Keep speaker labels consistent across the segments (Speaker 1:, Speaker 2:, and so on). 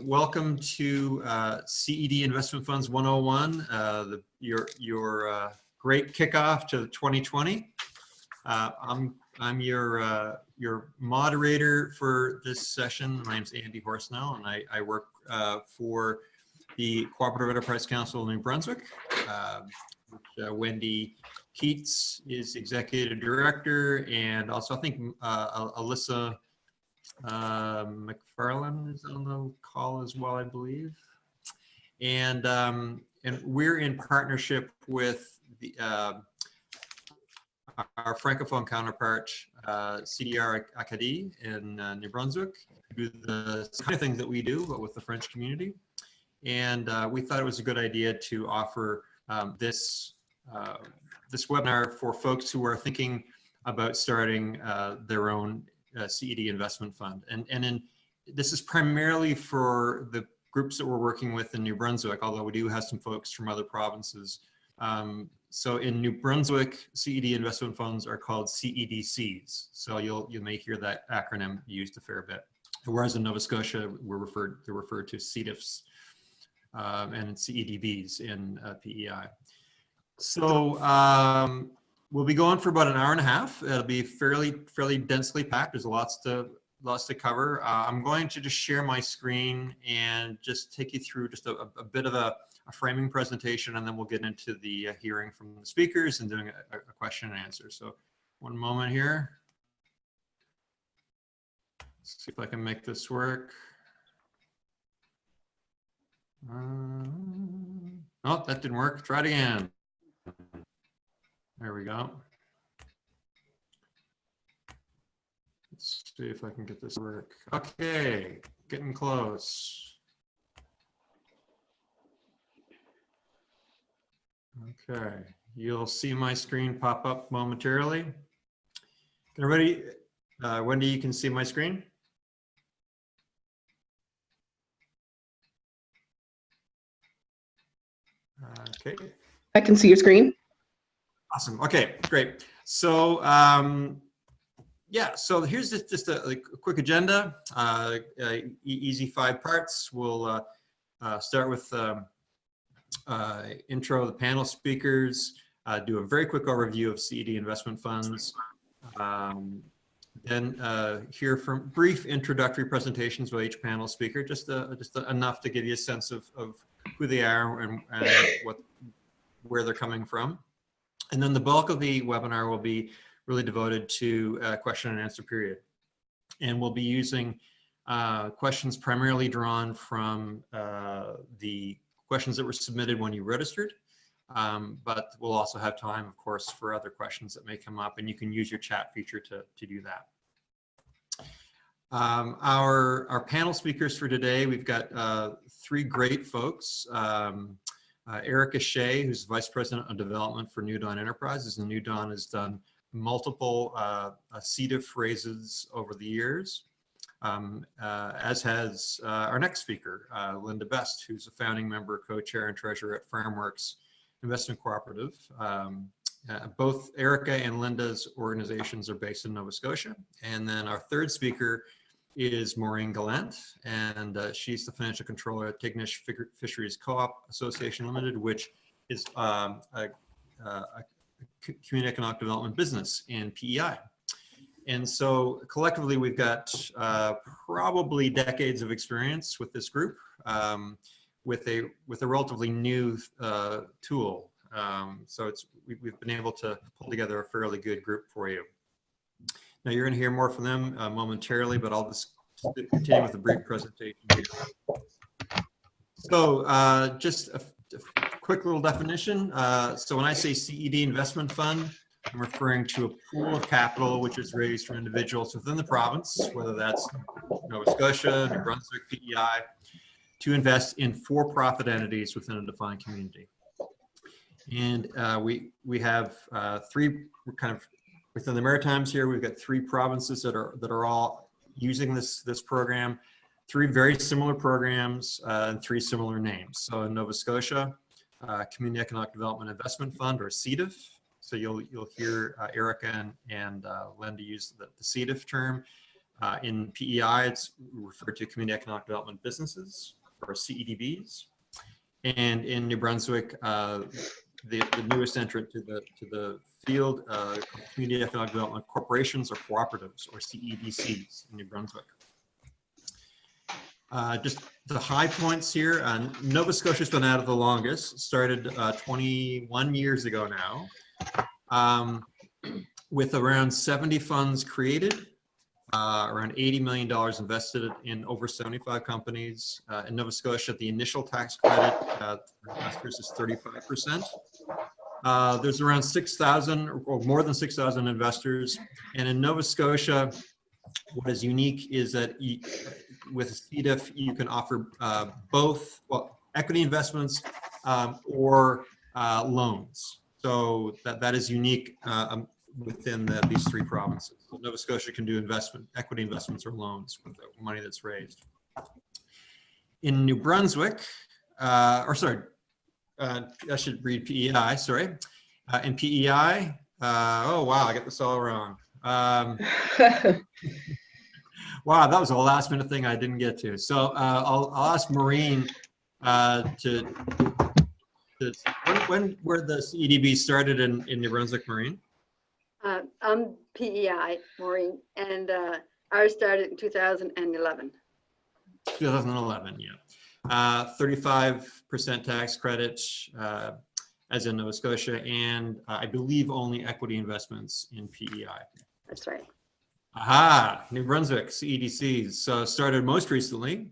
Speaker 1: Welcome to CED Investment Funds 101, your great kickoff to 2020. I'm your moderator for this session. My name's Andy Horsnell, and I work for the Cooperative Enterprise Council of New Brunswick. Wendy Keats is Executive Director, and also I think Alyssa McFarland is on the call as well, I believe. And we're in partnership with the our Francophone counterpart, CDR-A in New Brunswick, who do the kind of things that we do, but with the French community. And we thought it was a good idea to offer this webinar for folks who are thinking about starting their own CED investment fund. This is primarily for the groups that we're working with in New Brunswick, although we do have some folks from other provinces. So in New Brunswick, CED investment funds are called CEDCs. So you may hear that acronym used a fair bit. Whereas in Nova Scotia, they're referred to CEDIFs and CEDVs in PEI. So we'll be going for about an hour and a half. It'll be fairly densely packed. There's lots to cover. I'm going to just share my screen and just take you through just a bit of a framing presentation, and then we'll get into the hearing from the speakers and doing a question and answer. So one moment here. Let's see if I can make this work. Oh, that didn't work. Try it again. There we go. Let's see if I can get this to work. Okay, getting close. Okay, you'll see my screen pop up momentarily. Everybody, Wendy, you can see my screen? Okay.
Speaker 2: I can see your screen.
Speaker 1: Awesome. Okay, great. So yeah, so here's just a quick agenda. Easy 5 parts. We'll start with intro of the panel speakers, do a very quick overview of CED investment funds, then hear from brief introductory presentations by each panel speaker, just enough to give you a sense of who they are and where they're coming from. And then the bulk of the webinar will be really devoted to a question and answer period. And we'll be using questions primarily drawn from the questions that were submitted when you registered. But we'll also have time, of course, for other questions that may come up, and you can use your chat feature to do that. Our panel speakers for today, we've got 3 great folks. Erika Shea, who's Vice President of Development for New Dawn Enterprises, and New Dawn has done multiple CEDIF raises over the years, as has our next speaker, Linda Best, who's a founding member, co-chair, and treasurer at FarmWorks Investment Co-operative. Both Erika and Linda's organizations are based in Nova Scotia. And then our third speaker is Maureen Gallant, and she's the financial controller at Tignish Fisheries Co-op Association Ltd, which is a community economic development business in PEI. And so collectively, we've got probably decades of experience with this group, with a relatively new tool. So we've been able to pull together a fairly good group for you. Now you're going to hear more from them momentarily, but I'll just continue with a brief presentation here. So just a quick little definition. So when I say CED investment fund, I'm referring to a pool of capital which is raised from individuals within the province, whether that's Nova Scotia, New Brunswick, PEI, to invest in for-profit entities within a defined community. And we have 3 kind of within the Maritimes here. We've got 3 provinces that are all using this program. 3 very similar programs and 3 similar names. So in Nova Scotia, Community Economic Development Investment Fund, or CEDIF. So you'll hear Erika and Linda use the CEDIF term. In PEI, it's referred to Community Economic Development Businesses, or CEDBs. And in New Brunswick, the newest entrant to the field, Community Economic Development Corporations or Cooperatives, or CEDCs in New Brunswick. Just the high points here. Nova Scotia's been at it the longest. Started 21 years ago now, with around 70 funds created, around $80 million invested in over 75 companies. In Nova Scotia, the initial tax credit for investors is 35%. There's around 6,000 or more than 6,000 investors. And in Nova Scotia, what is unique is that with CEDIF, you can offer both, well, equity investments or loans. So that is unique within these three provinces. So Nova Scotia can do equity investments or loans with the money that's raised. In New Brunswick, I should read PEI, sorry. In PEI, oh wow, I got this all wrong. Wow, that was a last minute thing I didn't get to. So I'll ask Maureen when were the CEDB started in New Brunswick, Maureen?
Speaker 2: I'm PEI, Maureen, and ours started in 2011.
Speaker 1: 2011, yeah. 35% tax credit, as in Nova Scotia, and I believe only equity investments in PEI.
Speaker 2: That's right.
Speaker 1: Aha, New Brunswick, CEDCs. So started most recently.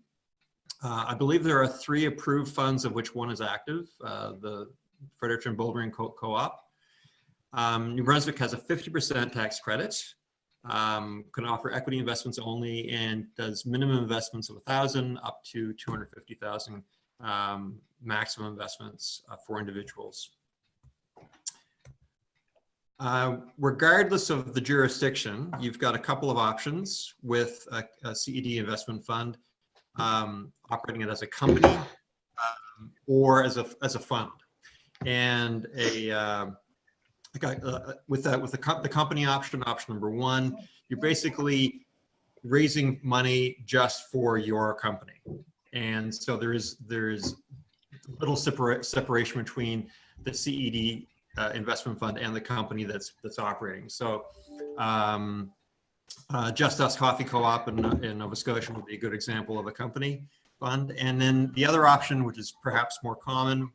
Speaker 1: I believe there are 3 approved funds, of which one is active, the Fredericton Bouldering Co-op. New Brunswick has a 50% tax credit, can offer equity investments only, and does minimum investments of 1,000 up to 250,000 maximum investments for individuals. Regardless of the jurisdiction, you've got a couple of options with a CED investment fund, operating it as a company or as a fund. And with the company option number 1, you're basically raising money just for your company, and so there's little separation between the CED investment fund and the company that's operating. So Just Us Coffee Co-op in Nova Scotia would be a good example of a company fund. And then the other option, which is perhaps more common,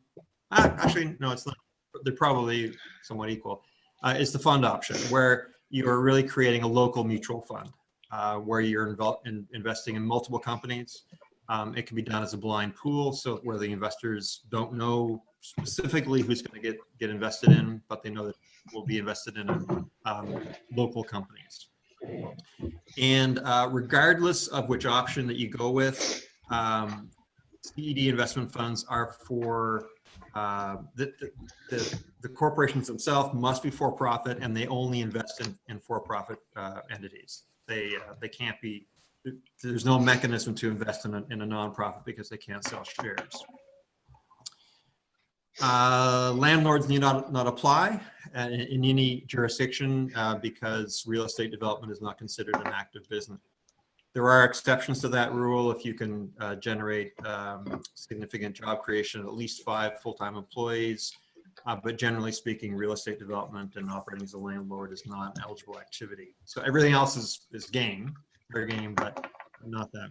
Speaker 1: actually no, it's not, they're probably somewhat equal, is the fund option, where you're really creating a local mutual fund, where you're investing in multiple companies. It can be done as a blind pool, so where the investors don't know specifically who's going to get invested in, but they know that will be invested in local companies. And regardless of which option that you go with, CED investment funds are for the corporations themselves must be for-profit, and they only invest in for-profit entities. They can't be. There's no mechanism to invest in a nonprofit because they can't sell shares. Landlords need not apply in any jurisdiction because real estate development is not considered an active business. There are exceptions to that rule if you can generate significant job creation, at least 5 full-time employees. But generally speaking, real estate development and operating as a landlord is not an eligible activity. So everything else is game, fair game, but not that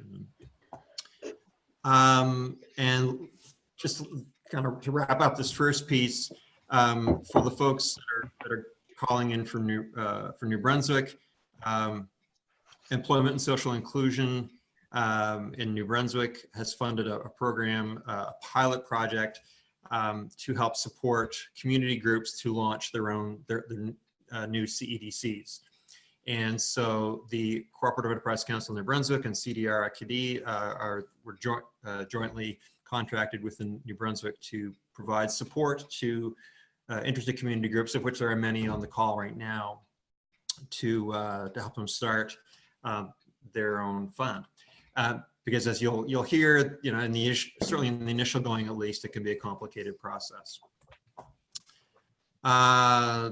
Speaker 1: one. And just kind of to wrap up this first piece, for the folks that are calling in from New Brunswick, Employment and Social Inclusion in New Brunswick has funded a program, a pilot project to help support community groups to launch their new CEDCs. And so the Cooperative Enterprise Council in New Brunswick and CDR-A were jointly contracted within New Brunswick to provide support to interested community groups, of which there are many on the call right now, to help them start their own fund. Because as you'll hear, you know, certainly in the initial going at least, it can be a complicated process.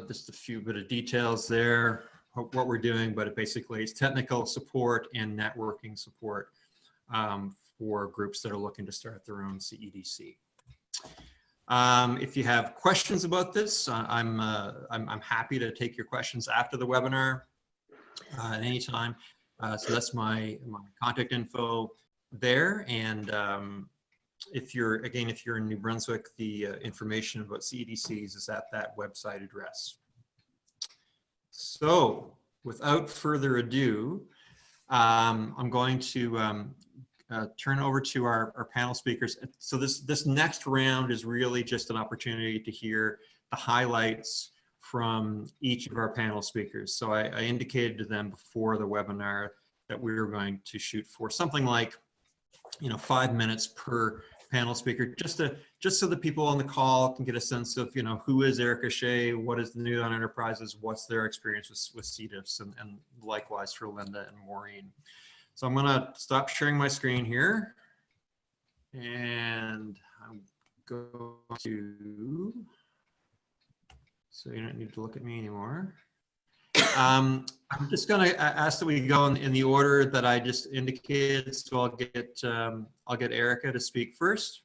Speaker 1: Just a few bit of details there. what we're doing, but it's technical support and networking support for groups that are looking to start their own CEDC. If you have questions about this, I'm happy to take your questions after the webinar at any time. So that's my contact info there. And if you're in New Brunswick, the information about CEDCs is at that website address. So without further ado, I'm going to turn over to our panel speakers. So this next round is really just an opportunity to hear the highlights from each of our panel speakers. So I indicated to them before the webinar that we were going to shoot for something like, 5 minutes per panel speaker, just so the people on the call can get a sense of, who is Erika Shea, what is the New Dawn Enterprises, what's their experience with CEDIFs, and likewise for Linda and Maureen. So I'm going to stop sharing my screen here, and I'm going to, so you don't need to look at me anymore. I'm just going to ask that we go in the order that I just indicated. So I'll get Erika to speak first,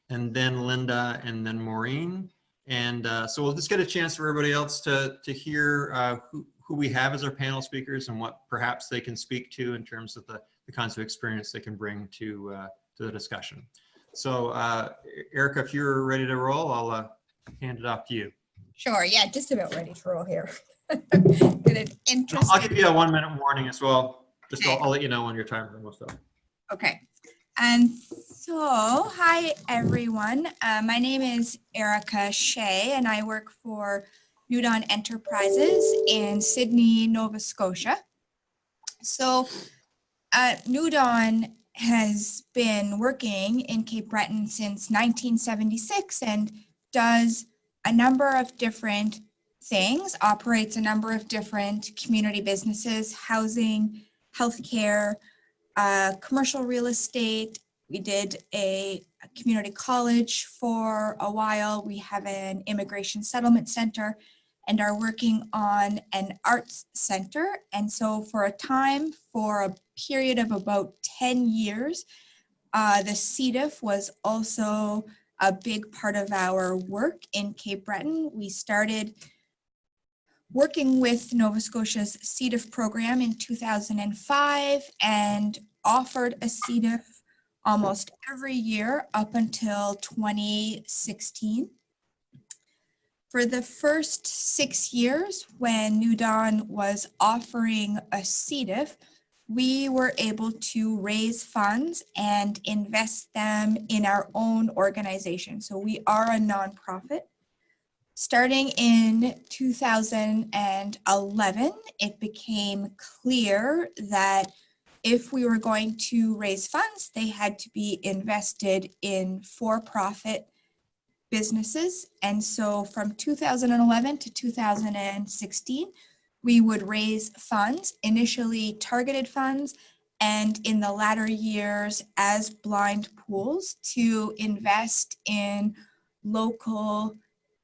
Speaker 1: and then Linda, and then Maureen. And so we'll just get a chance for everybody else to hear who we have as our panel speakers and what perhaps they can speak to in terms of the kinds of experience they can bring to the discussion. So Erika, if you're ready to roll, I'll hand it off to you.
Speaker 3: Sure, yeah, just about ready to roll here.
Speaker 1: I'll give you a 1 minute warning as well. Just
Speaker 3: Okay.
Speaker 1: I'll let you know when your timer's almost up.
Speaker 3: Okay, and so hi everyone. My name is Erika Shea, and I work for New Dawn Enterprises in Sydney, Nova Scotia. So New Dawn has been working in Cape Breton since 1976 and does a number of different things, operates a number of different community businesses, housing, healthcare, commercial real estate. We did a community college for a while. We have an immigration settlement center and are working on an arts center. And so for a period of about 10 years, the CEDIF was also a big part of our work in Cape Breton. We started working with Nova Scotia's CEDIF program in 2005 and offered a CEDIF almost every year up until 2016. For the first 6 years, when New Dawn was offering a CEDIF, we were able to raise funds and invest them in our own organization. So we are a nonprofit. Starting in 2011, it became clear that if we were going to raise funds, they had to be invested in for-profit businesses. And so from 2011 to 2016, we would raise funds, initially targeted funds, and in the latter years as blind pools to invest in local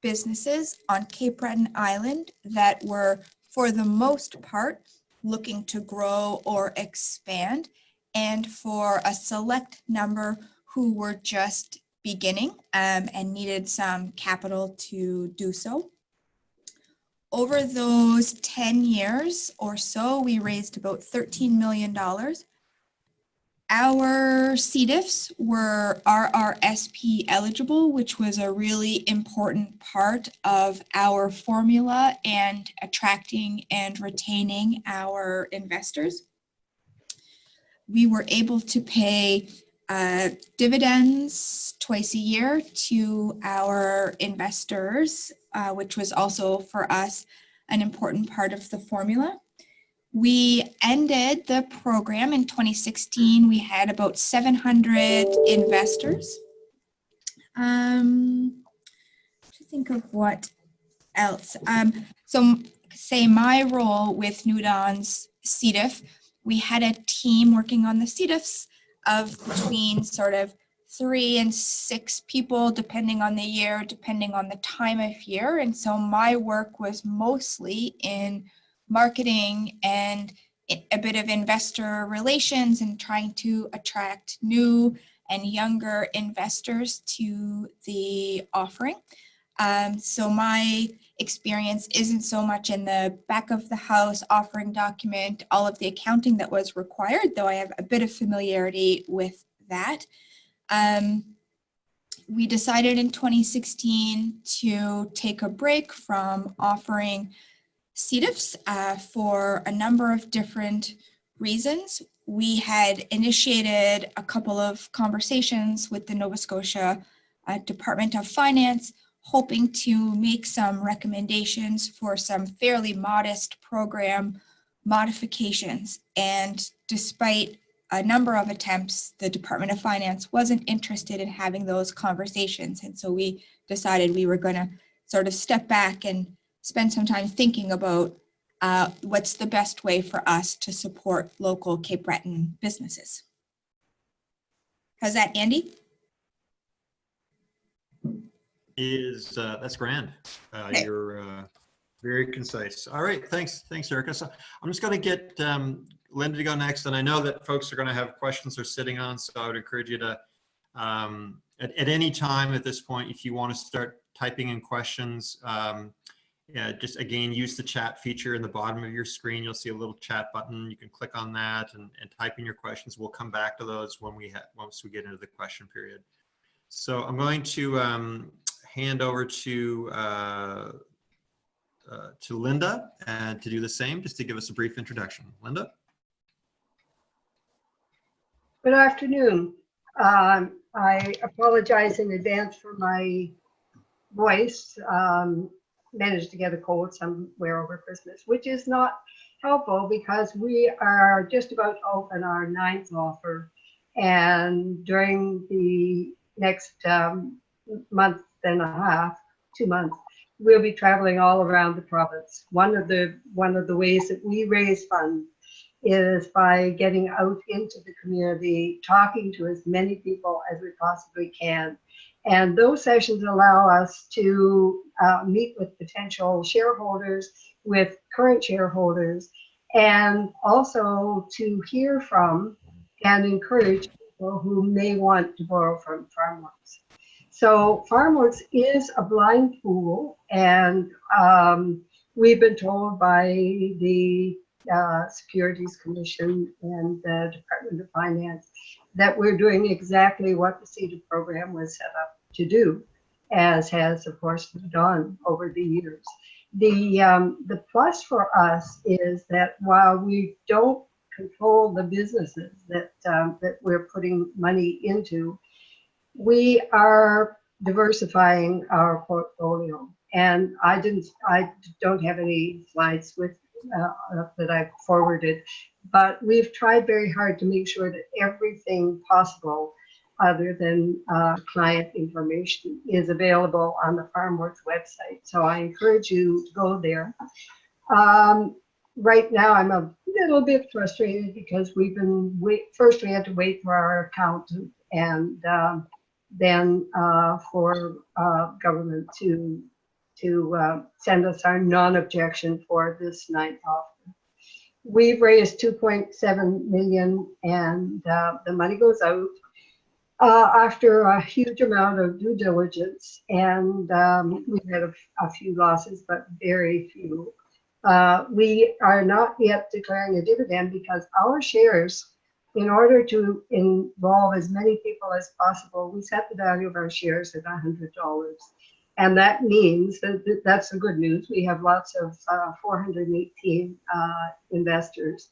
Speaker 3: businesses on Cape Breton Island that were, for the most part, looking to grow or expand, and for a select number who were just beginning and needed some capital to do so. Over those 10 years or so, we raised about $13 million. Our CEDIFs were RRSP eligible, which was a really important part of our formula and attracting and retaining our investors. We were able to pay dividends twice a year to our investors, which was also for us an important part of the formula. We ended the program in 2016. We had about 700 investors. To think of what else. So say my role with New Dawn's CEDIF, we had a team working on the CEDIFs of between sort of 3 and 6 people, depending on the year, depending on the time of year. And so my work was mostly in marketing and a bit of investor relations and trying to attract new and younger investors to the offering. So my experience isn't so much in the back of the house offering document, all of the accounting that was required, though I have a bit of familiarity with that. We decided in 2016 to take a break from offering CEDIFs for a number of different reasons. We had initiated a couple of conversations with the Nova Scotia Department of Finance, hoping to make some recommendations for some fairly modest program modifications. And despite a number of attempts, the Department of Finance wasn't interested in having those conversations. And so we decided we were going to sort of step back and spend some time thinking about what's the best way for us to support local Cape Breton businesses. How's that, Andy?
Speaker 1: That's grand.
Speaker 3: Okay.
Speaker 1: You're very concise. All right, thanks, Erika. So I'm just going to get Linda to go next, and I know that folks are going to have questions they're sitting on, so I would encourage you to, at any time at this point, if you want to start typing in questions, just again, use the chat feature in the bottom of your screen. You'll see a little chat button. You can click on that and type in your questions. We'll come back to those once we get into the question period. So I'm going to hand over to Linda and to do the same, just to give us a brief introduction. Linda?
Speaker 4: Good afternoon. I apologize in advance for my voice. Managed to get a cold somewhere over Christmas, which is not helpful because we are just about to open our 9th offer. And during the next month and a half, 2 months, we'll be traveling all around the province. One of the ways that we raise funds is by getting out into the community, talking to as many people as we possibly can. And those sessions allow us to meet with potential shareholders, with current shareholders, and also to hear from and encourage people who may want to borrow from FarmWorks. So FarmWorks is a blind pool, and we've been told by the Securities Commission and the Department of Finance that we're doing exactly what the CEDIF program was set up to do, as has, of course, been done over the years. The plus for us is that while we don't control the businesses that we're putting money into, we are diversifying our portfolio. And I don't have any slides with that I've forwarded, but we've tried very hard to make sure that everything possible other than client information is available on the FarmWorks website. So I encourage you to go there. Right now I'm a little bit frustrated because first we had to wait for our accountant and then for government to send us our non-objection for this 9th offer. We've raised 2.7 million, and the money goes out after a huge amount of due diligence, and we've had a few losses, but very few. We are not yet declaring a dividend because our shares, in order to involve as many people as possible, we set the value of our shares at $100. And that means that's the good news. We have lots of 418 investors,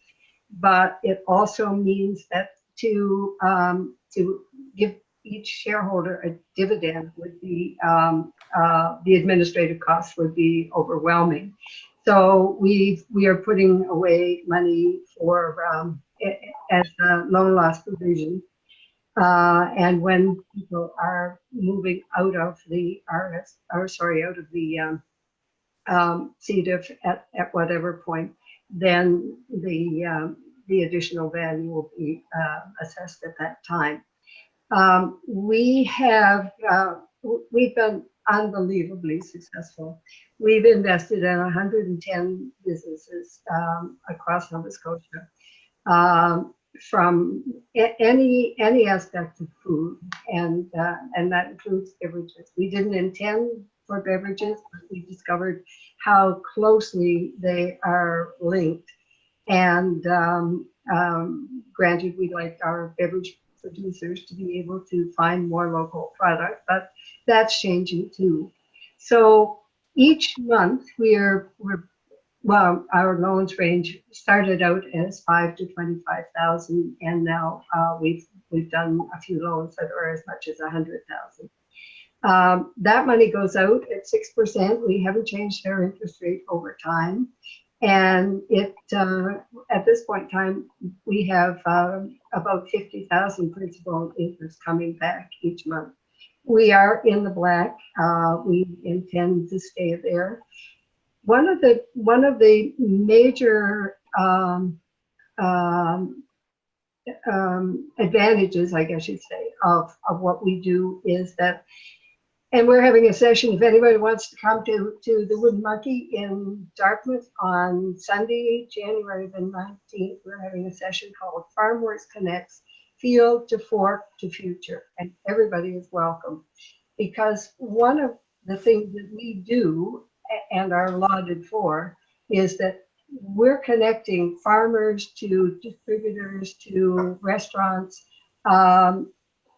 Speaker 4: but it also means that to give each shareholder a dividend would be the administrative costs would be overwhelming. So we are putting away money for as a loan loss provision. And when people are moving out of the CEDIF at whatever point, then the additional value will be assessed at that time. We've been unbelievably successful. We've invested in 110 businesses across Nova Scotia, from any aspect of food, and that includes beverages. We didn't intend for beverages, but we discovered how closely they are linked. And granted, we'd like our beverage producers to be able to find more local product, but that's changing too. So each month well, our loans range started out as 5 to 25,000, and now we've done a few loans that are as much as 100,000. That money goes out at 6%. We haven't changed our interest rate over time. And at this point in time, we have about 50,000 principal and interest coming back each month. We are in the black. We intend to stay there. One of the major advantages, I guess you'd say, of what we do is that, and we're having a session, if anybody wants to come to the Wooden Monkey in Dartmouth on Sunday, January the 19th, we're having a session called FarmWorks Connects, Field to Fork to Future, and everybody is welcome. Because one of the things that we do and are lauded for is that we're connecting farmers to distributors to restaurants.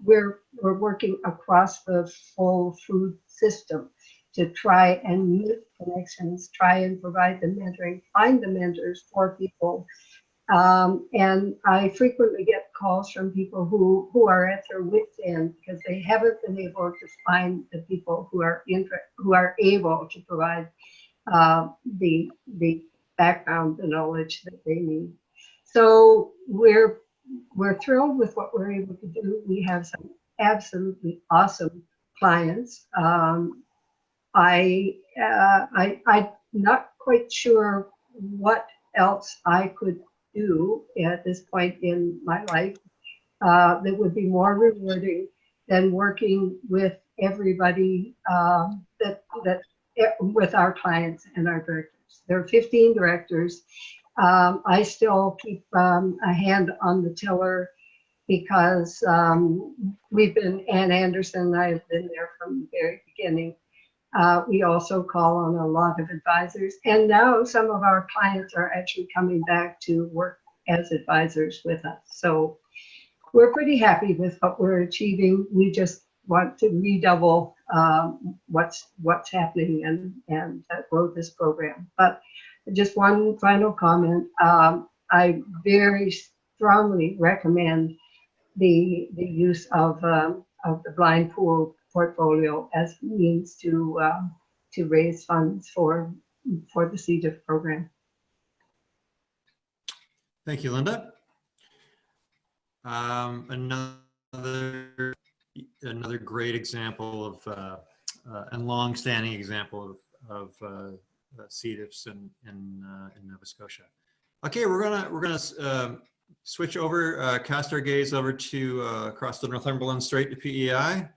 Speaker 4: We're working across the full food system to try and make connections, try and provide the mentoring, find the mentors for people. And I frequently get calls from people who are at their wit's end because they haven't been able to find the people who are able to provide the background, the knowledge that they need. So we're thrilled with what we're able to do. We have some absolutely awesome clients. I'm not quite sure what else I could do at this point in my life that would be more rewarding than working with everybody with our clients and our directors. There are 15 directors. I still keep a hand on the tiller because Ann Anderson and I have been there from the very beginning. We also call on a lot of advisors, and now some of our clients are actually coming back to work as advisors with us. So we're pretty happy with what we're achieving. We just want to redouble what's happening and grow this program. But just one final comment. I very strongly recommend the use of the blind pool portfolio as means to raise funds for the CEDIF program.
Speaker 1: Thank you, Linda. Another great example of and long-standing example of CEDIFs in Nova Scotia. Okay, we're gonna switch over, cast our gaze over to across the Northumberland Strait to PEI,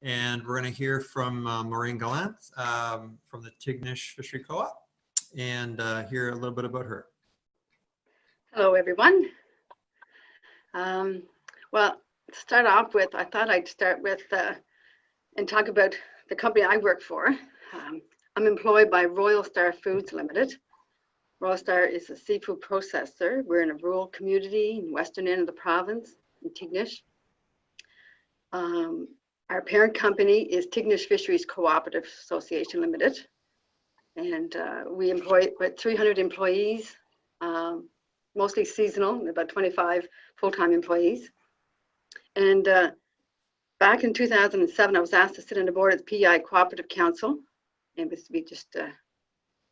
Speaker 1: and we're gonna hear from Maureen Gallant from the Tignish Fishery Co-op, and hear a little bit about her.
Speaker 2: Hello, everyone. Well, to start off with, I thought I'd start with and talk about the company I work for. I'm employed by Royal Star Foods Limited. Royal Star is a seafood processor. We're in a rural community in the western end of the province, in Tignish. Our parent company is Tignish Fisheries Co-operative Association Ltd. And we employ about 300 employees, mostly seasonal, about 25 full-time employees. And back in 2007, I was asked to sit on the board of the PEI Co-operative Council. It was to be just, it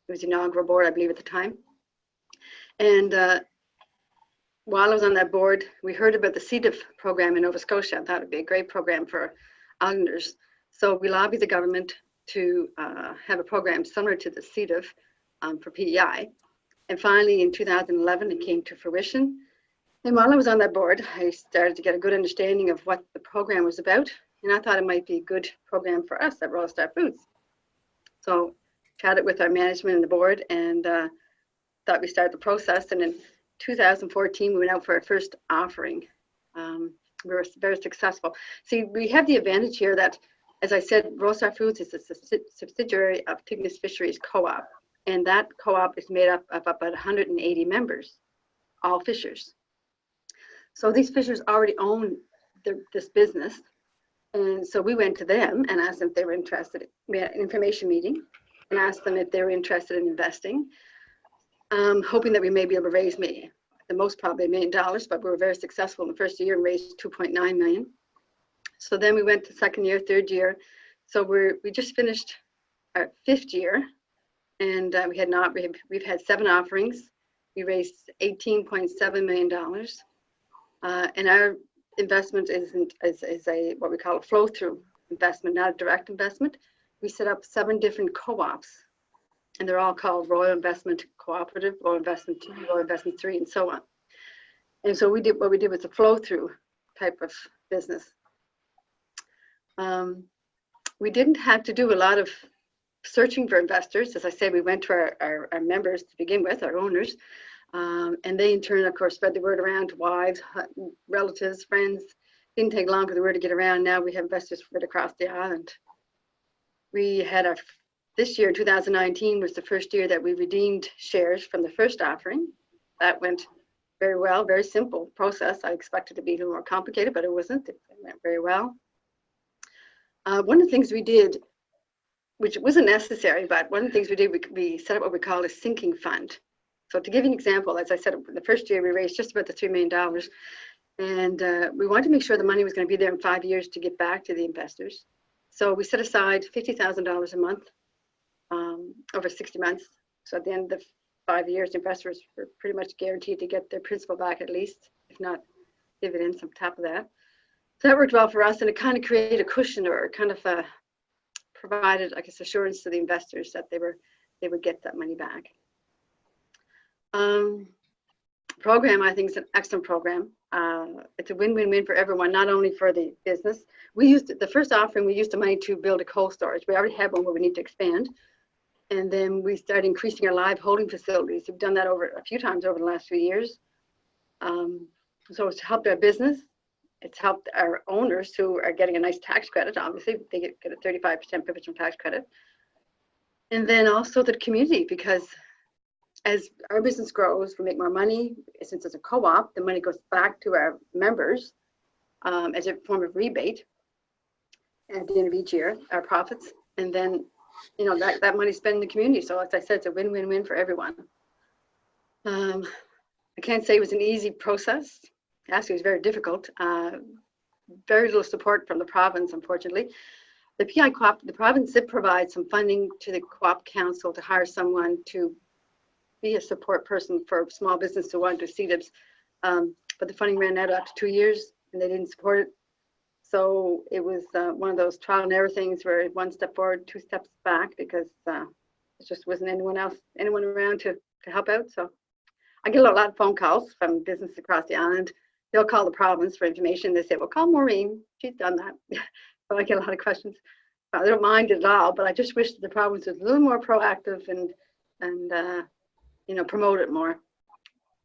Speaker 2: was the inaugural board, I believe, at the time. And while I was on that board, we heard about the CEDIF program in Nova Scotia. I thought it would be a great program for islanders. So we lobbied the government to have a program similar to the CEDIF for PEI. And finally, in 2011, it came to fruition. And while I was on that board, I started to get a good understanding of what the program was about And I thought it might be a good program for us at Royal Star Foods. So chatted with our management and the board and thought we started the process. And in 2014, we went out for our first offering. We were very successful. See, we have the advantage here that, as I said, Royal Star Foods is a subsidiary of Tignish Fisheries Co-op. And that co-op is made up of about 180 members, all fishers. So these fishers already own this business. And so we went to them and asked them if they were interested. We had an information meeting and asked them if they were interested in investing, hoping that we may be able to raise the most probably $1 million, but we were very successful in the first year and raised 2.9 million. So then we went to second year, third year. So we just finished our 5th year, and we've had 7 offerings. We raised $18.7 million, and our investment is a what we call a flow-through investment, not a direct investment. We set up 7 different co-ops, and they're all called Royal Investment Cooperative, Royal Investment 2, Royal Investment 3, and so on. And so what we did was a flow-through type of business. We didn't have to do a lot of searching for investors. As I said, we went to our members to begin with, our owners, and they in turn, of course, spread the word around to wives, relatives, friends. Didn't take long for the word to get around. Now we have investors spread across the island. We had this year, 2019, was the first year that we redeemed shares from the first offering. That went very well, very simple process. I expected it to be a little more complicated, but it wasn't. It went very well. One of the things we did, which wasn't necessary, but one of the things we did, we set up what we call a sinking fund. So to give you an example, as I said, the first year we raised just about the $3 million, and we wanted to make sure the money was going to be there in 5 years to get back to the investors. So we set aside $50,000 a month over 60 months. So at the end of 5 years, investors were pretty much guaranteed to get their principal back at least, if not dividends on top of that. So that worked well for us, and it kind of created a cushion, or kind of provided, I guess, assurance to the investors that they would get that money back. Program, I think, is an excellent program. It's a win-win-win for everyone, not only for the business. We used the first offering, we used the money to build a cold storage. We already had one, but we need to expand. And then we started increasing our live holding facilities. We've done that a few times over the last few years. So it's helped our business. It's helped our owners, who are getting a nice tax credit. Obviously, they get a 35% provisional tax credit. And then also the community, because as our business grows, we make more money. Since it's a co-op, the money goes back to our members as a form of rebate at the end of each year, our profits. And then, you know, that money's spent in the community. So as I said, it's a win-win-win for everyone. I can't say it was an easy process. Actually, it was very difficult. Very little support from the province, unfortunately. The PEI Co-op, the province did provide some funding to the Co-op Council to hire someone to be a support person for small business who wanted to CEDIFs. But the funding ran out after 2 years, and they didn't support it. So it was one of those trial and error things where 1 step forward, 2 steps back, because there just wasn't anyone around to help out. So I get a lot of phone calls from businesses across the island. They'll call the province for information. They say, well, call Maureen. She's done that. So I get a lot of questions. I don't mind it at all, but I just wish that the province was a little more proactive and you know, promote it more.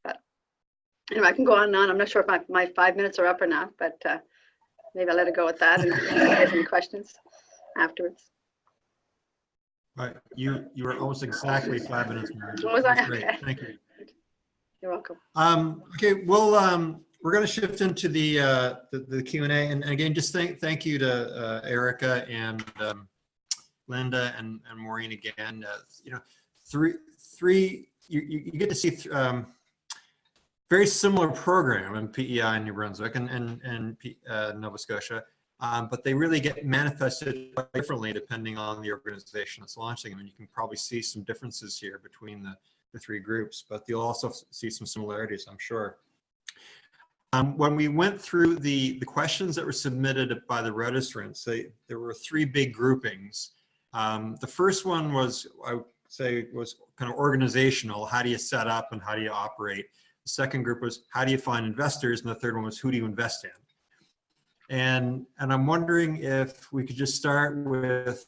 Speaker 2: But anyway, I can go on and on. I'm not sure if my 5 minutes are up or not, but maybe I'll let it go at that and get any questions afterwards.
Speaker 1: All right, you were almost exactly 5 minutes.
Speaker 2: Was I?
Speaker 1: Great.
Speaker 2: Okay.
Speaker 1: Thank you.
Speaker 2: You're welcome.
Speaker 1: Okay, well, we're going to shift into the Q&A, and again, just thank you to Erika and Linda and Maureen again. You know, you get to see very similar program in PEI in New Brunswick and Nova Scotia, but they really get manifested quite differently depending on the organization that's launching them. And you can probably see some differences here between the 3 groups, but you'll also see some similarities, I'm sure. When we went through the questions that were submitted by the registrants, there were 3 big groupings. The first one was, I would say, was kind of organizational. How do you set up and how do you operate? The second group was, how do you find investors? And the third one was, who do you invest in? And I'm wondering if we could just start with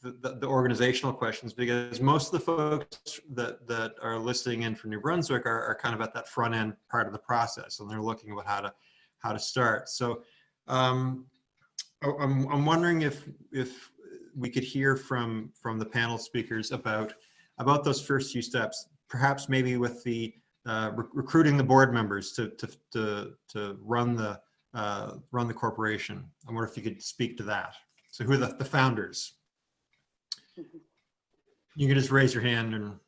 Speaker 1: the organizational questions, because most of the folks that are listening in from New Brunswick are kind of at that front end part of the process, and they're looking at how to start. So I'm wondering if we could hear from the panel speakers about those first few steps, perhaps maybe with the recruiting the board members to run the corporation. I wonder if you could speak to that. So who are the founders? You can just raise your hand and.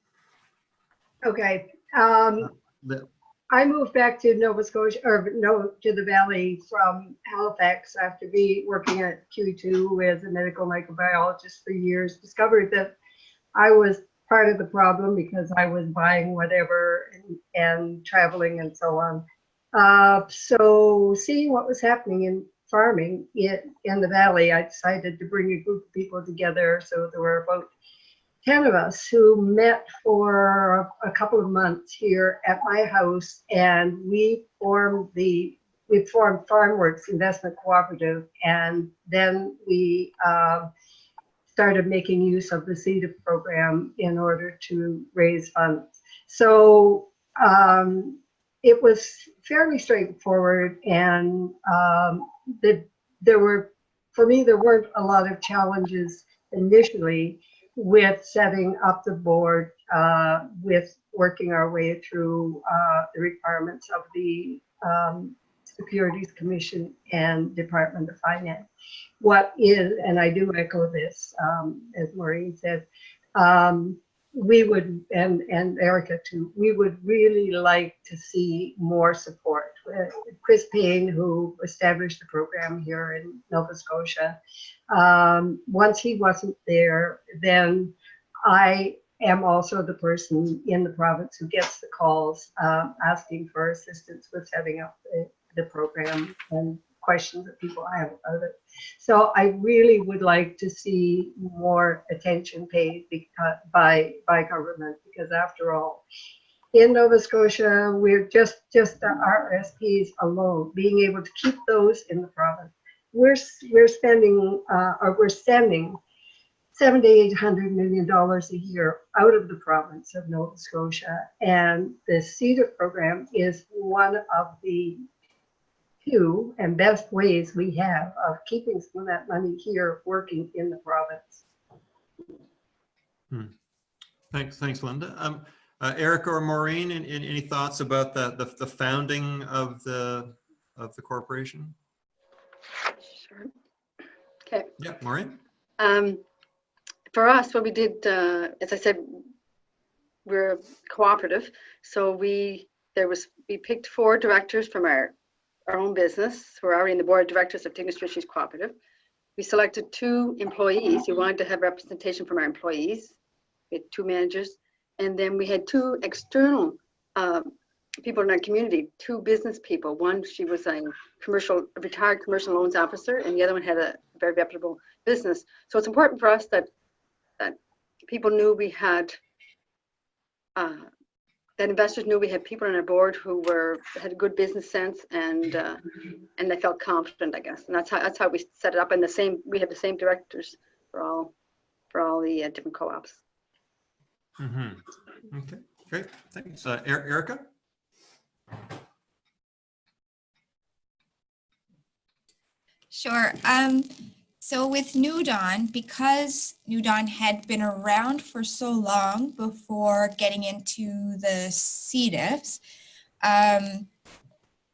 Speaker 4: Okay. I moved back to Nova Scotia, or no, to the Valley from Halifax after working at Q2 as a medical microbiologist for years. Discovered that I was part of the problem because I was buying whatever and traveling and so on. So seeing what was happening in farming in the Valley, I decided to bring a group of people together. So there were about 10 of us who met for a couple of months here at my house, and we formed FarmWorks Investment Co-operative, and then we started making use of the CEDIF program in order to raise funds. So it was fairly straightforward, and there weren't a lot of challenges initially with setting up the board, with working our way through the requirements of the Securities Commission and Department of Finance. What is, and I do echo this, as Maureen said, we would, and Erika too, we would really like to see more support. Chris Payne, who established the program here in Nova Scotia, once he wasn't there, then I am also the person in the province who gets the calls asking for assistance with setting up the program and questions that people have about it. So I really would like to see more attention paid by government, because after all, in Nova Scotia, we're just our RSPs alone, being able to keep those in the province. We're spending we're sending $700 to $800 million a year out of the province of Nova Scotia, and the CEDIF program is one of the few and best ways we have of keeping some of that money here working in the province.
Speaker 1: Thanks, Linda. Erika or Maureen, any thoughts about the founding of the corporation?
Speaker 2: Sure. Okay.
Speaker 1: Yeah, Maureen.
Speaker 2: For us, what we did, as I said, we're cooperative. So we picked 4 directors from our own business who are already in the board of directors of Tignish Fisheries Cooperative. We selected 2 employees who wanted to have representation from our employees. We had 2 managers, and then we had 2 external people in our community, 2 business people. One, she was a retired commercial loans officer, and the other one had a very reputable business. So it's important for us that people knew we had that investors knew we had people on our board who had a good business sense, and they felt confident, I guess. And that's how we set it up. And we have the same directors for all the different co-ops.
Speaker 1: Mm-hmm. Okay, great, thanks. Erika?
Speaker 3: Sure. So with New Dawn, because New Dawn had been around for so long before getting into the CEDIFs,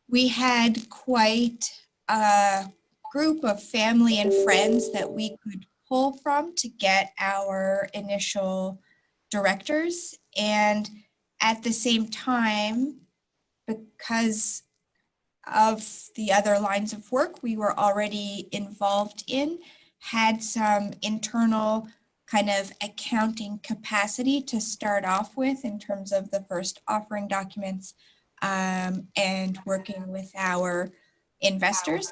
Speaker 3: we had quite a group of family and friends that we could pull from to get our initial directors. And at the same time, because of the other lines of work we were already involved in, had some internal kind of accounting capacity to start off with in terms of the first offering documents and working with our investors.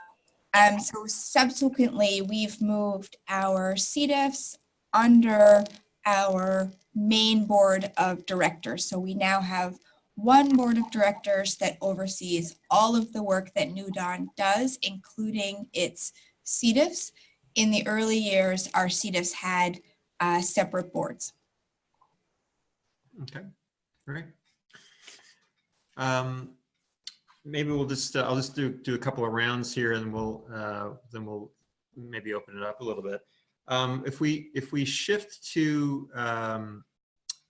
Speaker 3: So subsequently, we've moved our CEDIFs under our main board of directors. So we now have one board of directors that oversees all of the work that New Dawn does, including its CEDIFs. In the early years, our CEDIFs had separate boards.
Speaker 1: Okay, great. Maybe we'll just I'll just do a couple of rounds here, and then we'll maybe open it up a little bit. If we shift to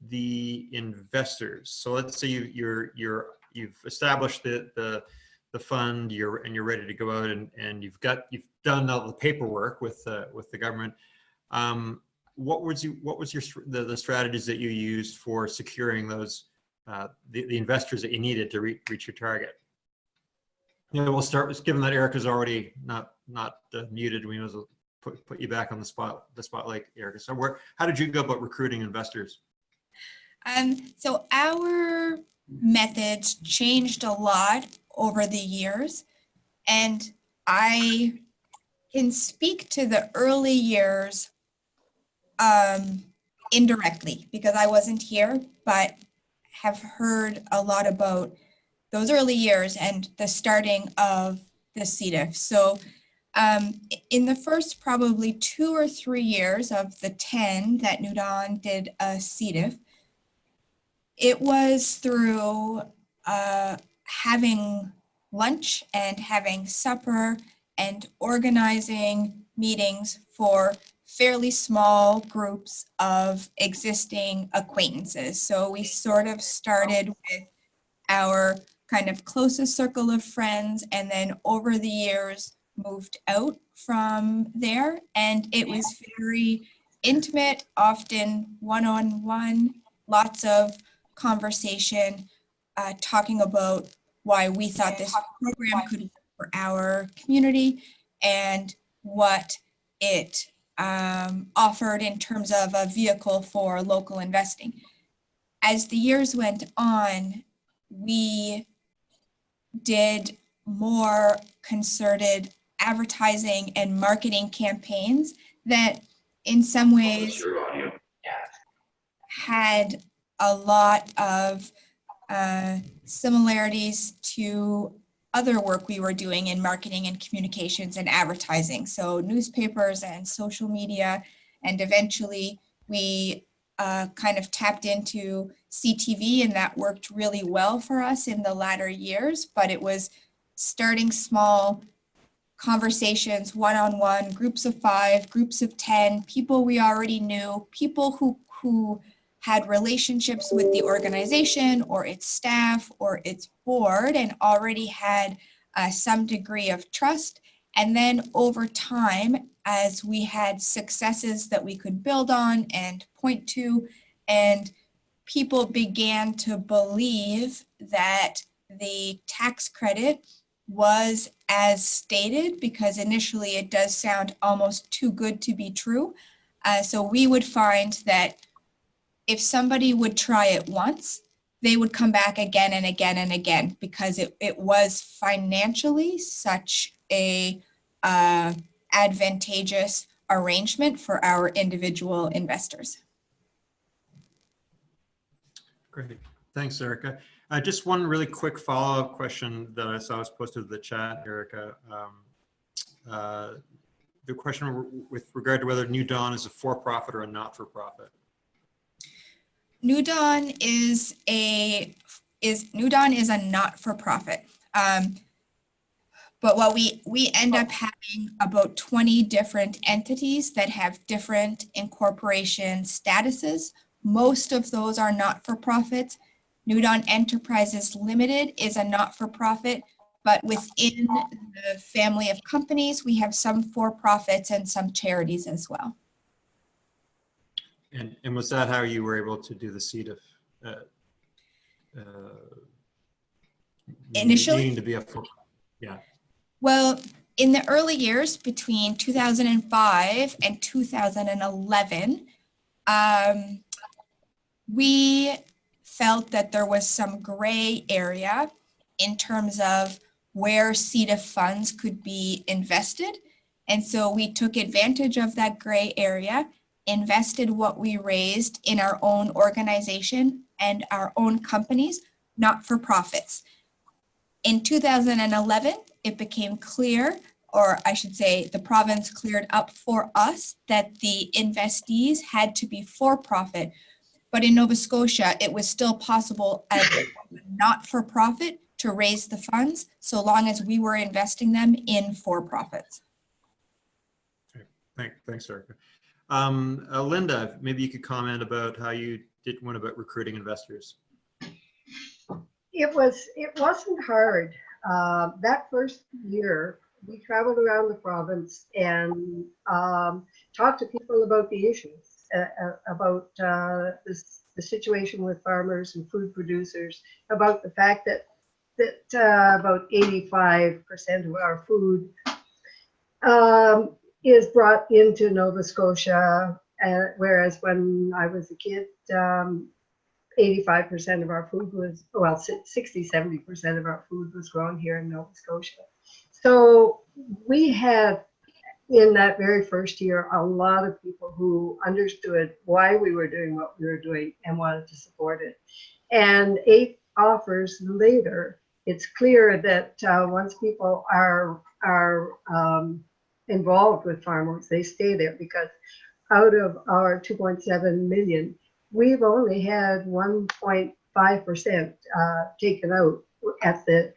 Speaker 1: the investors, so let's say you've established the fund, you're ready to go out, and you've done all the paperwork with the government. What was the strategies that you used for securing those the investors that you needed to reach your target? You know, we'll start with, given that Erika's already not muted, we will put you back on the spotlight, Erika. So how did you go about recruiting investors?
Speaker 3: So our methods changed a lot over the years, and I can speak to the early years indirectly because I wasn't here, but have heard a lot about those early years and the starting of the CEDIF. So in the first probably 2 or 3 years of the 10 that New Dawn did a CEDIF, it was through having lunch and having supper and organizing meetings for fairly small groups of existing acquaintances. So we sort of started with our kind of closest circle of friends, and then over the years moved out from there. And it was very intimate, often one-on-one, lots of conversation, talking about why we thought this program could work for our community and what it offered in terms of a vehicle for local investing. As the years went on, we did more concerted advertising and marketing campaigns that in some ways had a lot of similarities to other work we were doing in marketing and communications and advertising. So newspapers and social media, and eventually we kind of tapped into CTV, and that worked really well for us in the latter years, but it was starting small conversations, one-on-one, groups of 5, groups of 10, people we already knew, people who had relationships with the organization or its staff or its board and already had some degree of trust. And then over time, as we had successes that we could build on and point to, and people began to believe that the tax credit was as stated, because initially it does sound almost too good to be true. So we would find that if somebody would try it once, they would come back again and again and again, because it was financially such a advantageous arrangement for our individual investors.
Speaker 1: Great, thanks, Erika. Just one really quick follow-up question that I saw was posted to the chat, Erika. The question with regard to whether New Dawn is a for-profit or a not-for-profit.
Speaker 3: New Dawn is a not-for-profit. But what we end up having about 20 different entities that have different incorporation statuses. Most of those are not-for-profits. New Dawn Enterprises Limited is a not-for-profit, but within the family of companies, we have some for-profits and some charities as well.
Speaker 1: And was that how you were able to do the CEDIF?
Speaker 3: Initially?
Speaker 1: Needing to be a yeah.
Speaker 3: Well, in the early years between 2005 and 2011, we felt that there was some gray area in terms of where CEDIF funds could be invested. And so we took advantage of that gray area, invested what we raised in our own organization and our own companies, not-for-profits. In 2011, it became clear, or I should say the province cleared up for us, that the investees had to be for-profit. But in Nova Scotia, it was still possible as a not-for-profit to raise the funds, so long as we were investing them in for-profits.
Speaker 1: Thanks, Erika. Linda, maybe you could comment about how you went about recruiting investors.
Speaker 4: It wasn't hard. That first year, we traveled around the province and talked to people about the issues, about the situation with farmers and food producers, about the fact that about 85% of our food is brought into Nova Scotia, whereas when I was a kid, 85% of our food was, well, 60–70% of our food was grown here in Nova Scotia. So we had, in that very first year, a lot of people who understood why we were doing what we were doing and wanted to support it. And 8 offers later, it's clear that once people are involved with FarmWorks, they stay there, because out of our 2.7 million, we've only had 1.5% taken out at the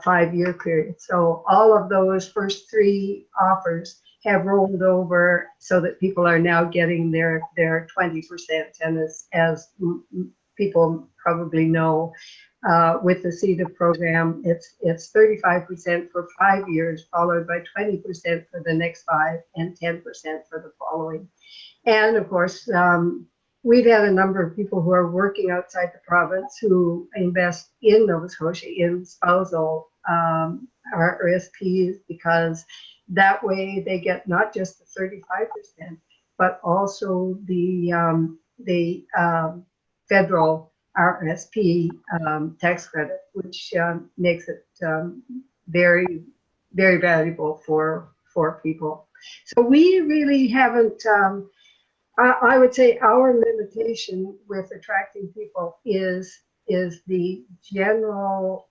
Speaker 4: 5-year period. So all of those first 3 offers have rolled over so that people are now getting their 20%. And as people probably know, with the CEDIF program, it's 35% for 5 years, followed by 20% for the next 5 and 10% for the following. And of course, we've had a number of people who are working outside the province who invest in Nova Scotia in spousal RSPs, because that way they get not just the 35%, but also the federal RSP tax credit, which makes it very, very valuable for people. So we really haven't, I would say our limitation with attracting people is the general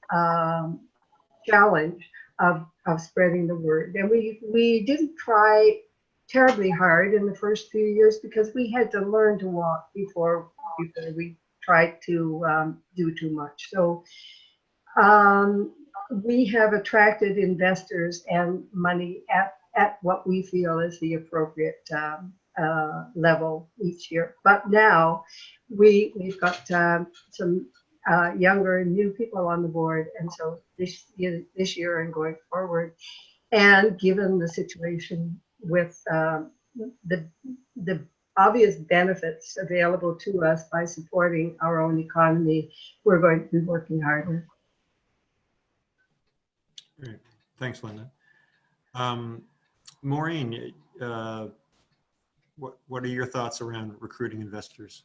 Speaker 4: challenge of spreading the word. And we didn't try terribly hard in the first few years, because we had to learn to walk before we tried to do too much. So we have attracted investors and money at what we feel is the appropriate level each year. But now we've got some younger and new people on the board, and so this year and going forward, and given the situation with the obvious benefits available to us by supporting our own economy, we're going to be working harder.
Speaker 1: Great. Thanks, Linda. Maureen, what are your thoughts around recruiting investors?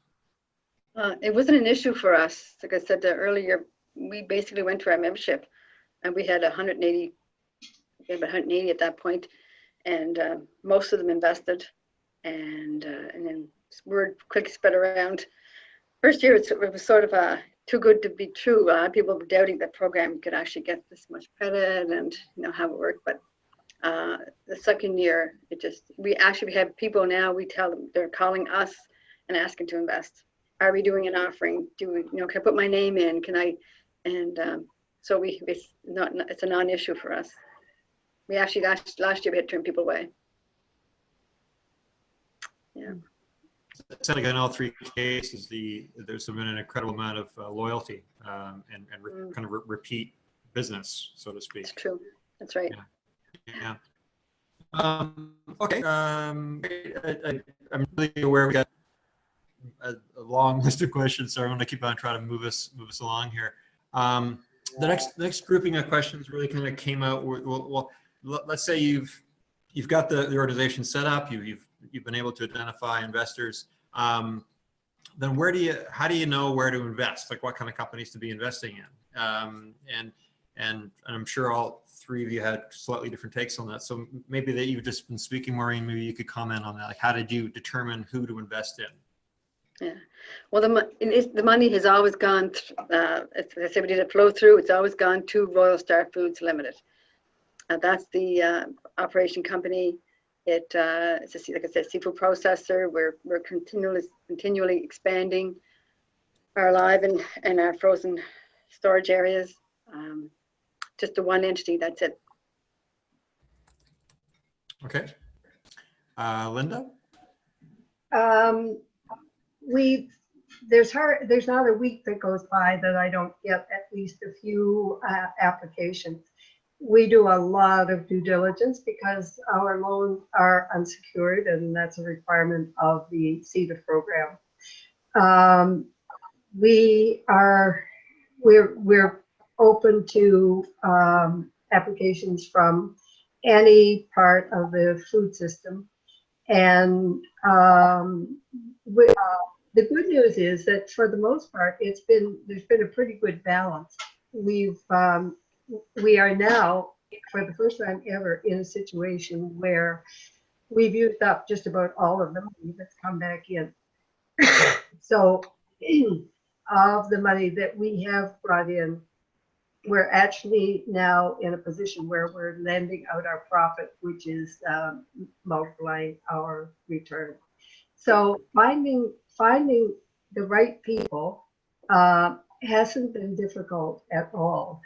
Speaker 2: It wasn't an issue for us. Like I said earlier, we basically went to our membership, and we had 180 at that point, and most of them invested, and then word quick spread around. First year, it was sort of too good to be true. People were doubting that program could actually get this much credit and how it worked. But the second year, we have people now. We tell them, they're calling us and asking to invest. Are we doing an offering? Can I put my name in? Can I? And so it's a non-issue for us. We actually last year we had turned people away. Yeah.
Speaker 1: It sounds like in all 3 cases, there's been an incredible amount of loyalty and kind of repeat business, so to speak.
Speaker 2: It's true. That's right.
Speaker 1: Yeah. Okay. I'm really aware we got a long list of questions, so I want to keep on trying to move us along here. The next grouping of questions really kind of came out. Well, let's say you've got the organization set up. You've been able to identify investors. Then how do you know where to invest? Like what kind of companies to be investing in? And I'm sure all 3 of you had slightly different takes on that. So maybe that you've just been speaking, Maureen, maybe you could comment on that. Like how did you determine who to invest in?
Speaker 2: Yeah. Well, the money has always gone, as I said, we did a flow through. It's always gone to Royal Star Foods Limited. That's the operation company. It's like I said, seafood processor. We're continually expanding our live and our frozen storage areas. Just the one entity. That's it.
Speaker 1: Okay. Linda?
Speaker 4: There's not a week that goes by that I don't get at least a few applications. We do a lot of due diligence because our loans are unsecured, and that's a requirement of the CEDIF program. We're open to applications from any part of the food system, and the good news is that for the most part, there's been a pretty good balance. We are now, for the first time ever, in a situation where we've used up just about all of the money that's come back in. So of the money that we have brought in, we're actually now in a position where we're lending out our profit, which is multiplying our return. So finding the right people hasn't been difficult at all.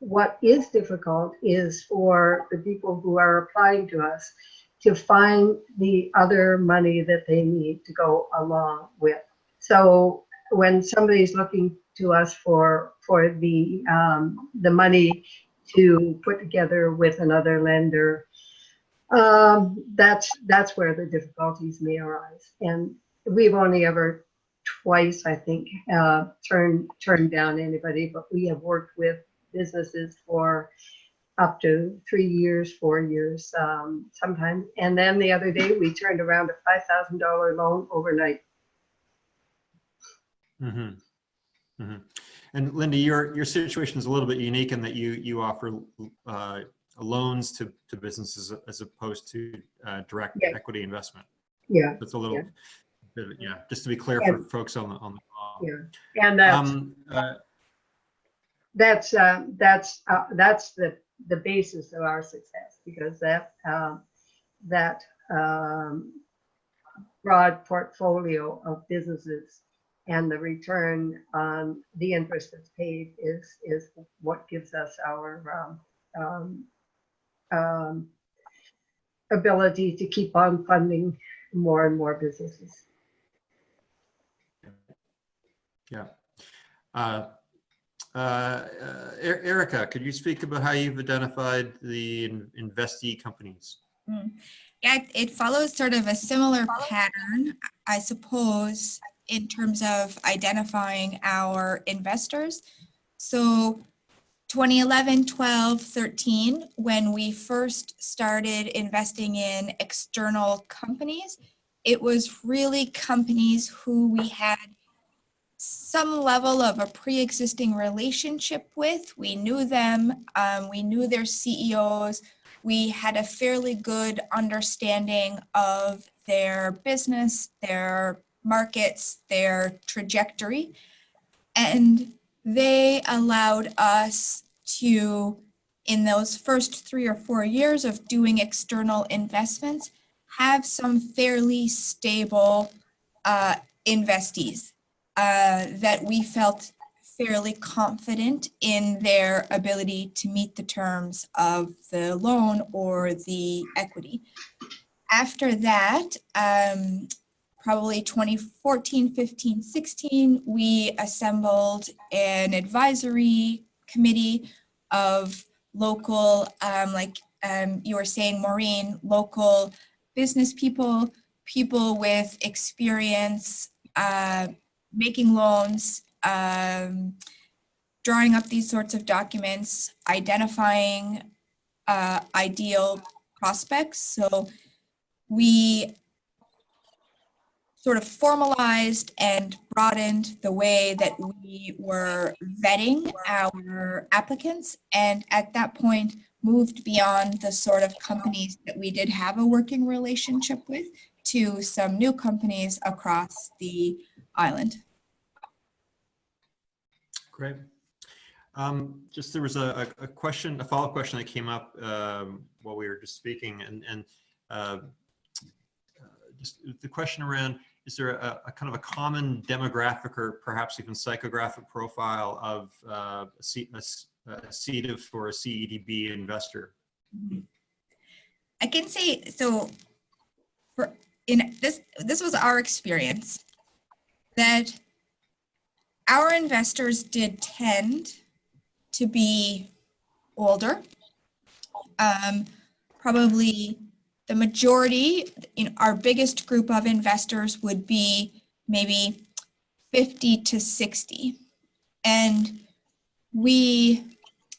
Speaker 4: What is difficult is for the people who are applying to us to find the other money that they need to go along with. So when somebody's looking to us for the money to put together with another lender, that's where the difficulties may arise. And we've only ever twice, I think, turned down anybody, but we have worked with businesses for up to 3 years, 4 years, sometimes. And then the other day we turned around a $5,000 loan overnight.
Speaker 1: Mm-hmm. Mm-hmm. And Linda, your situation is a little bit unique in that you offer loans to businesses as opposed to direct equity investment.
Speaker 4: Yeah.
Speaker 1: That's a little bit, just to be clear for folks on the call.
Speaker 4: Yeah, and that's the basis of our success, because that broad portfolio of businesses and the return on the interest that's paid is what gives us our ability to keep on funding more and more businesses.
Speaker 1: Yeah. Erika, could you speak about how you've identified the investee companies?
Speaker 3: Yeah, it follows sort of a similar pattern, I suppose, in terms of identifying our investors. So 2011, 12, 13, when we first started investing in external companies, it was really companies who we had some level of a pre-existing relationship with. We knew them, we knew their CEOs, we had a fairly good understanding of their business, their markets, their trajectory, and they allowed us to, in those first 3 or 4 years of doing external investments, have some fairly stable investees that we felt fairly confident in their ability to meet the terms of the loan or the equity. After that, probably 2014, 15, 16, we assembled an advisory committee of local, you were saying, Maureen, local business people, people with experience making loans, drawing up these sorts of documents, identifying ideal prospects. So we sort of formalized and broadened the way that we were vetting our applicants, and at that point moved beyond the sort of companies that we did have a working relationship with to some new companies across the island.
Speaker 1: Great. Just there was a question, a follow-up question that came up while we were just speaking, and just the question around, is there a kind of a common demographic or perhaps even psychographic profile of a CEDIF or a CEDB investor?
Speaker 3: I can say, so for in this was our experience, that our investors did tend to be older. Probably the majority, our biggest group of investors would be maybe 50 to 60. And we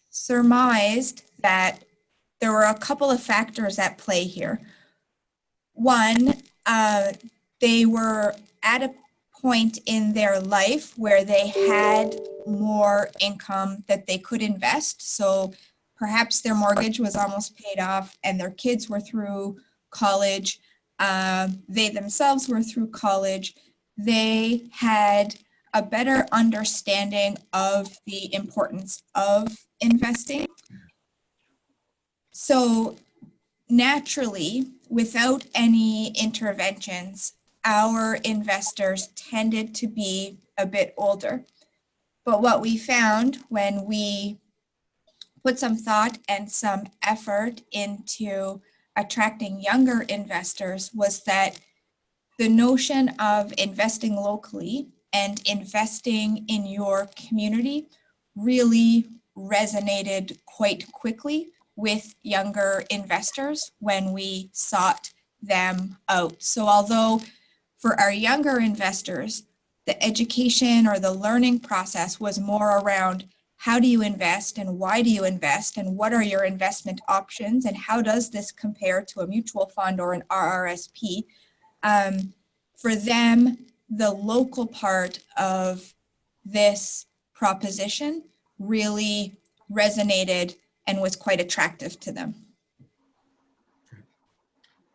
Speaker 3: surmised that there were a couple of factors at play here. One, they were at a point in their life where they had more income that they could invest. So perhaps their mortgage was almost paid off and their kids were through college. They themselves were through college. They had a better understanding of the importance of investing. So naturally, without any interventions, our investors tended to be a bit older. But what we found when we put some thought and some effort into attracting younger investors was that the notion of investing locally and investing in your community really resonated quite quickly with younger investors when we sought them out. So although for our younger investors, the education or the learning process was more around how do you invest and why do you invest and what are your investment options and how does this compare to a mutual fund or an RRSP, for them, the local part of this proposition really resonated and was quite attractive to them.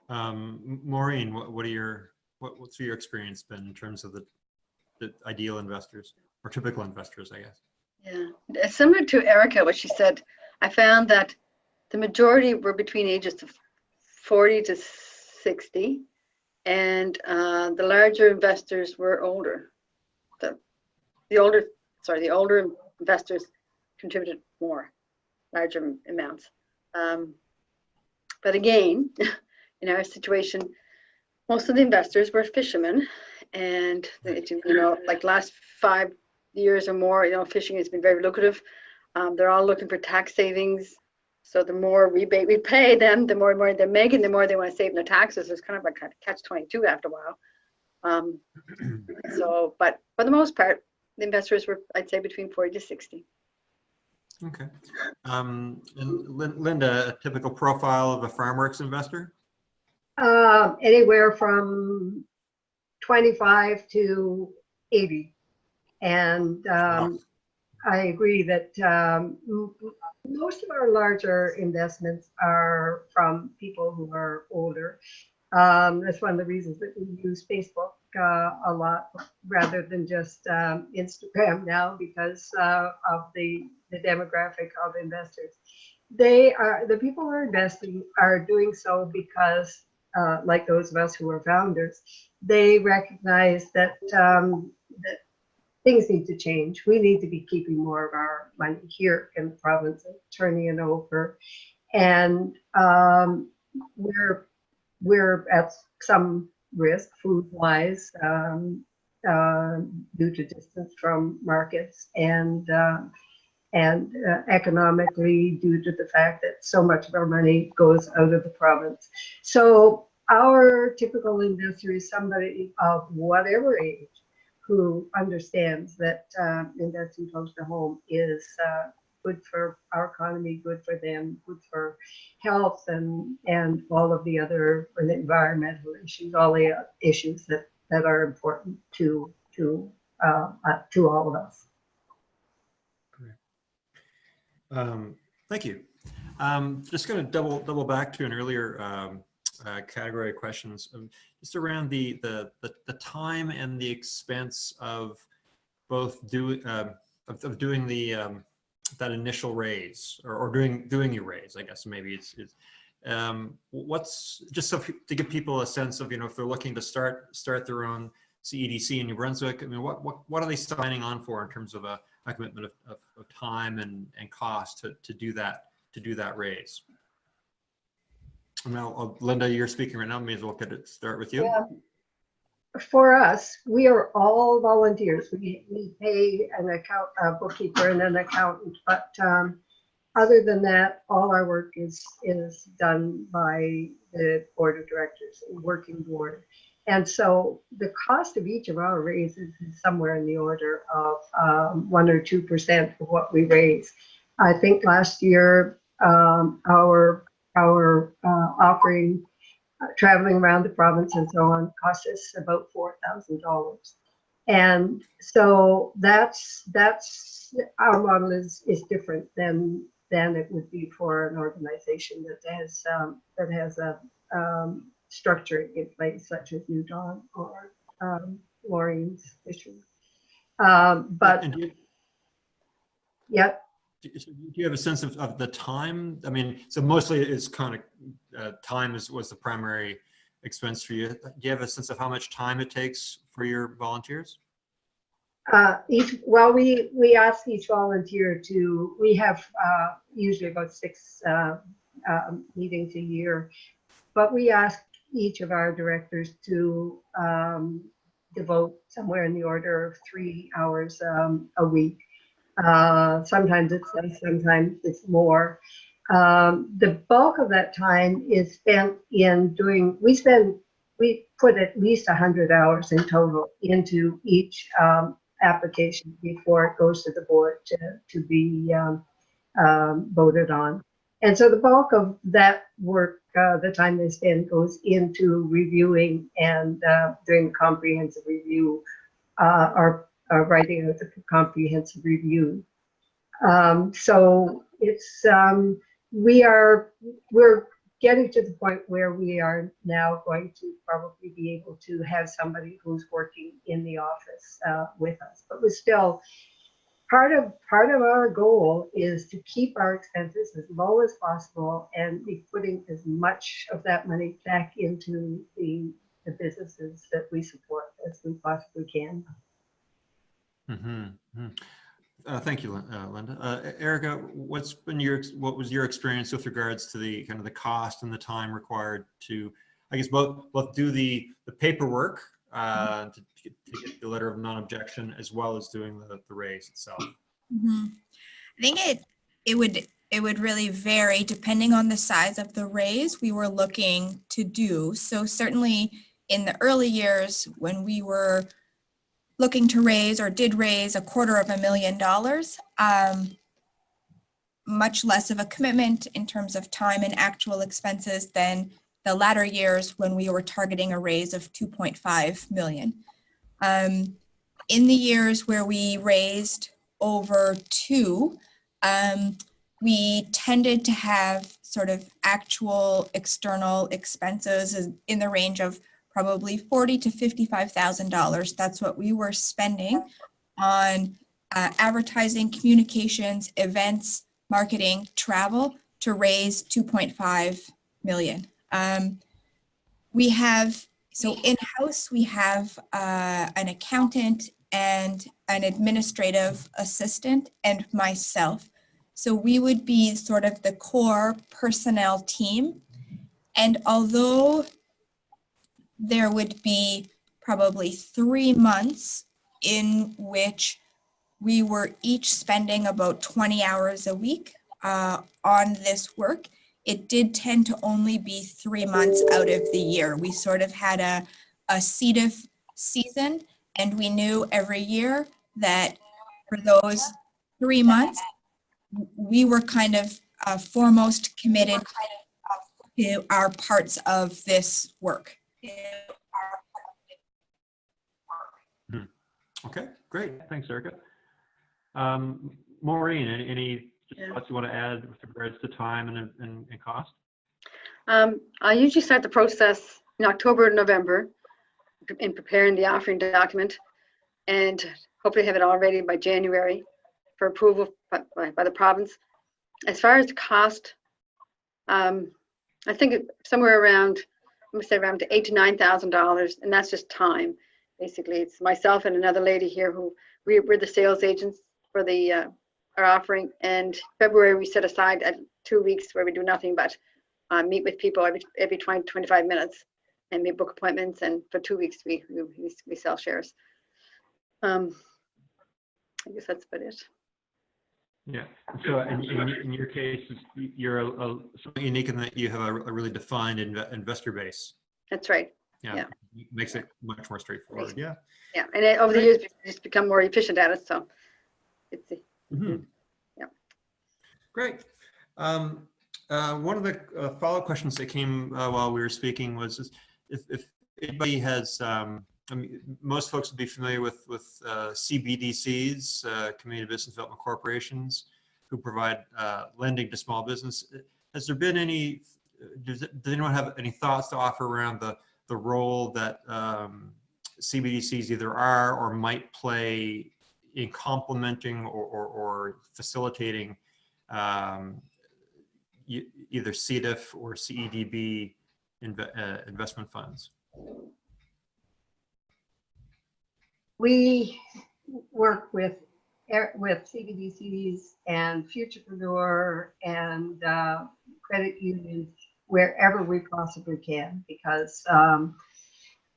Speaker 1: Maureen, what's your experience been in terms of the ideal investors or typical investors, I guess?
Speaker 2: Yeah, similar to Erika, what she said, I found that the majority were between ages of 40 to 60, and the larger investors were older. The older investors contributed more, larger amounts. But again, in our situation, most of the investors were fishermen, and like last 5 years or more, fishing has been very lucrative. They're all looking for tax savings. So the more rebate we pay them, the more they're making, the more they want to save their taxes. It's kind of like a catch-22 after a while. So, but for the most part, the investors were, I'd say, between 40 to 60.
Speaker 1: Okay. And Linda, a typical profile of a FarmWorks investor?
Speaker 4: Anywhere from 25 to 80. And I agree that most of our larger investments are from people who are older. That's one of the reasons that we use Facebook a lot rather than just Instagram now, because of the demographic of investors. The people who are investing are doing so because, like those of us who are founders, they recognize that that things need to change. We need to be keeping more of our money here in the province and turning it over. And we're at some risk food-wise due to distance from markets and economically due to the fact that so much of our money goes out of the province. So our typical investor is somebody of whatever age who understands that investing close to home is good for our economy, good for them, good for health, and all of the other environmental issues, all the issues that are important to all of us.
Speaker 1: Great. Thank you. Just going to double back to an earlier category of questions, just around the time and the expense of both doing the that initial raise or doing your raise, I guess maybe it's what's just so to give people a sense of, you know, if they're looking to start their own CEDC in New Brunswick, I mean, what are they signing on for in terms of a commitment of time and cost to do that raise? Now, Linda, you're speaking right now. May as well start with you.
Speaker 4: Yeah. For us, we are all volunteers. We pay a bookkeeper and an accountant, but other than that, all our work is done by the board of directors, working board. And so the cost of each of our raises is somewhere in the order of 1 or 2% of what we raise. I think last year our offering, traveling around the province and so on, cost us about $4,000. And so that's our model is different than it would be for an organization that has a structure in place, such as New Dawn or Maureen's Fisheries. But yeah.
Speaker 1: Do you have a sense of the time? I mean, so mostly it's kind of time was the primary expense for you. Do you have a sense of how much time it takes for your volunteers?
Speaker 4: We ask each volunteer we have usually about 6 meetings a year, but we ask each of our directors to devote somewhere in the order of 3 hours a week. Sometimes it's less, sometimes it's more. The bulk of that time is spent in we put at least 100 hours in total into each application before it goes to the board to be voted on. And so the bulk of that work, the time they spend, goes into reviewing and doing comprehensive review, or writing out the comprehensive review. So it's we're getting to the point where we are now going to probably be able to have somebody who's working in the office with us. But we're still part of our goal is to keep our expenses as low as possible and be putting as much of that money back into the businesses that we support as we possibly can.
Speaker 1: Thank you, Linda. Erika, what was your experience with regards to the kind of the cost and the time required to, I guess, both do the paperwork to get the letter of non-objection as well as doing the raise itself?
Speaker 3: I think it would really vary depending on the size of the raise we were looking to do. So certainly in the early years when we were looking to raise or did raise $250,000, much less of a commitment in terms of time and actual expenses than the latter years when we were targeting a raise of 2.5 million. In the years where we raised over 2, we tended to have sort of actual external expenses in the range of probably $40,000 to $55,000. That's what we were spending on advertising, communications, events, marketing, travel to raise 2.5 million. We have, so in-house, we have an accountant and an administrative assistant and myself. So we would be sort of the core personnel team. And although there would be probably 3 months in which we were each spending about 20 hours a week on this work, it did tend to only be 3 months out of the year. We sort of had a CEDIF season, and we knew every year that for those 3 months, we were kind of foremost committed to our parts of this work.
Speaker 1: Okay, great. Thanks, Erika. Maureen, any thoughts you want to add with regards to time and cost?
Speaker 2: I usually start the process in October and November in preparing the offering document, and hopefully have it all ready by January for approval by the province. As far as the cost, I think somewhere around, I'm gonna say around $8,000 to $9,000, and that's just time. Basically, it's myself and another lady here who we're the sales agents for the our offering. And February we set aside 2 weeks where we do nothing but meet with people every 20 to 25 minutes, and we book appointments. And for 2 weeks we sell shares. I guess that's about it.
Speaker 1: Yeah. So in your case, you're something unique in that you have a really defined investor base.
Speaker 2: That's right.
Speaker 1: Yeah. Makes it much more straightforward. Yeah.
Speaker 2: Yeah. And over the years, we've just become more efficient at it. So it's yeah.
Speaker 1: Great. One of the follow-up questions that came while we were speaking was if anybody has, I mean, most folks would be familiar with CBDCs, Community Business Development Corporations, who provide lending to small business. Has there been any, does anyone have any thoughts to offer around the role that CBDCs either are or might play in complementing or facilitating either CEDIF or CEDB investment funds?
Speaker 4: We work with CBDCs and Futurepreneur and credit unions wherever we possibly can, because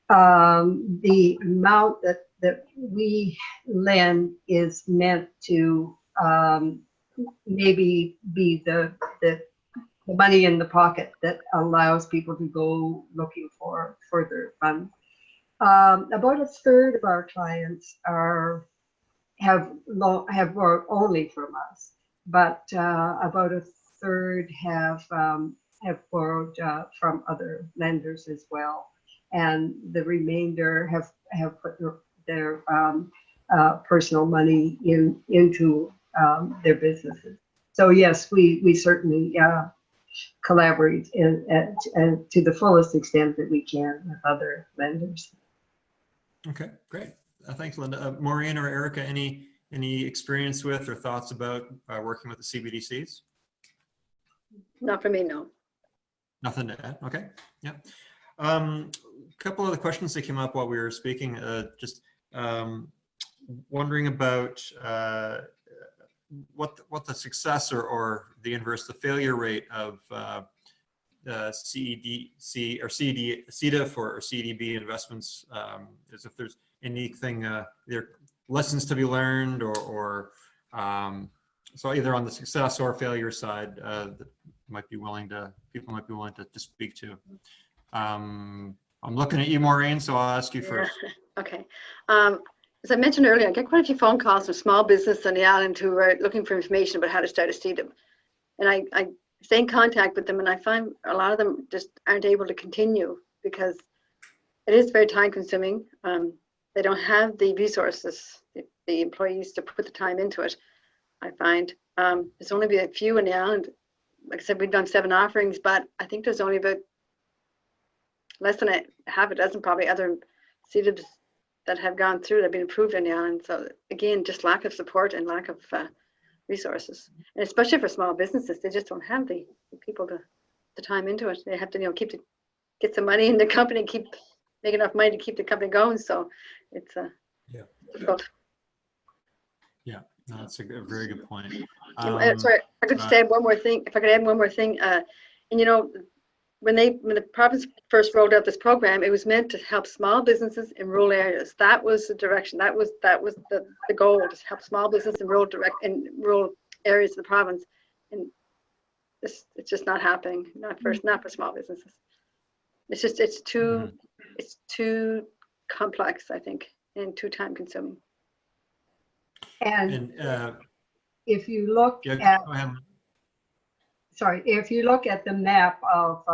Speaker 4: the amount that we lend is meant to maybe be the money in the pocket that allows people to go looking for further funds. About a third of our clients have borrowed only from us, but about a third have borrowed from other lenders as well, and the remainder have put their personal money into their businesses. So yes, we certainly collaborate and to the fullest extent that we can with other lenders.
Speaker 1: Okay, great. Thanks, Linda. Maureen or Erika, any experience with or thoughts about working with the CBDCs?
Speaker 2: Not for me, no.
Speaker 1: Nothing to add. Okay. Yeah. Couple other questions that came up while we were speaking. Just wondering about what the success or the inverse, the failure rate of CEDC or CEDIF or CEDB investments is, if there's anything, there lessons to be learned or so either on the success or failure side that people might be willing to speak to. I'm looking at you, Maureen, so I'll ask you first.
Speaker 2: Okay. As I mentioned earlier, I get quite a few phone calls from small business on the island who are looking for information about how to start a CEDIF. And I stay in contact with them, and I find a lot of them just aren't able to continue because it is very time consuming. They don't have the resources, the employees to put the time into it. I find there's only been a few on the island. Like I said, we've done 7 offerings, but I think there's only about less than half a dozen probably other CEDIFs that have gone through, that have been approved on the island. So again, just lack of support and lack of resources, and especially for small businesses, they just don't have the people to time into it. They have to, get some money in the company, make enough money to keep the company going. So it's difficult.
Speaker 1: Yeah, no, that's a very good point.
Speaker 2: Sorry, I could just add one more thing. If I could add one more thing, and when the province first rolled out this program, it was meant to help small businesses in rural areas. That was the direction. That was the goal, to help small business in rural areas of the province. And it's just not happening. Not for small businesses. It's too complex, I think, and too time consuming.
Speaker 4: And if you look if you look at the map of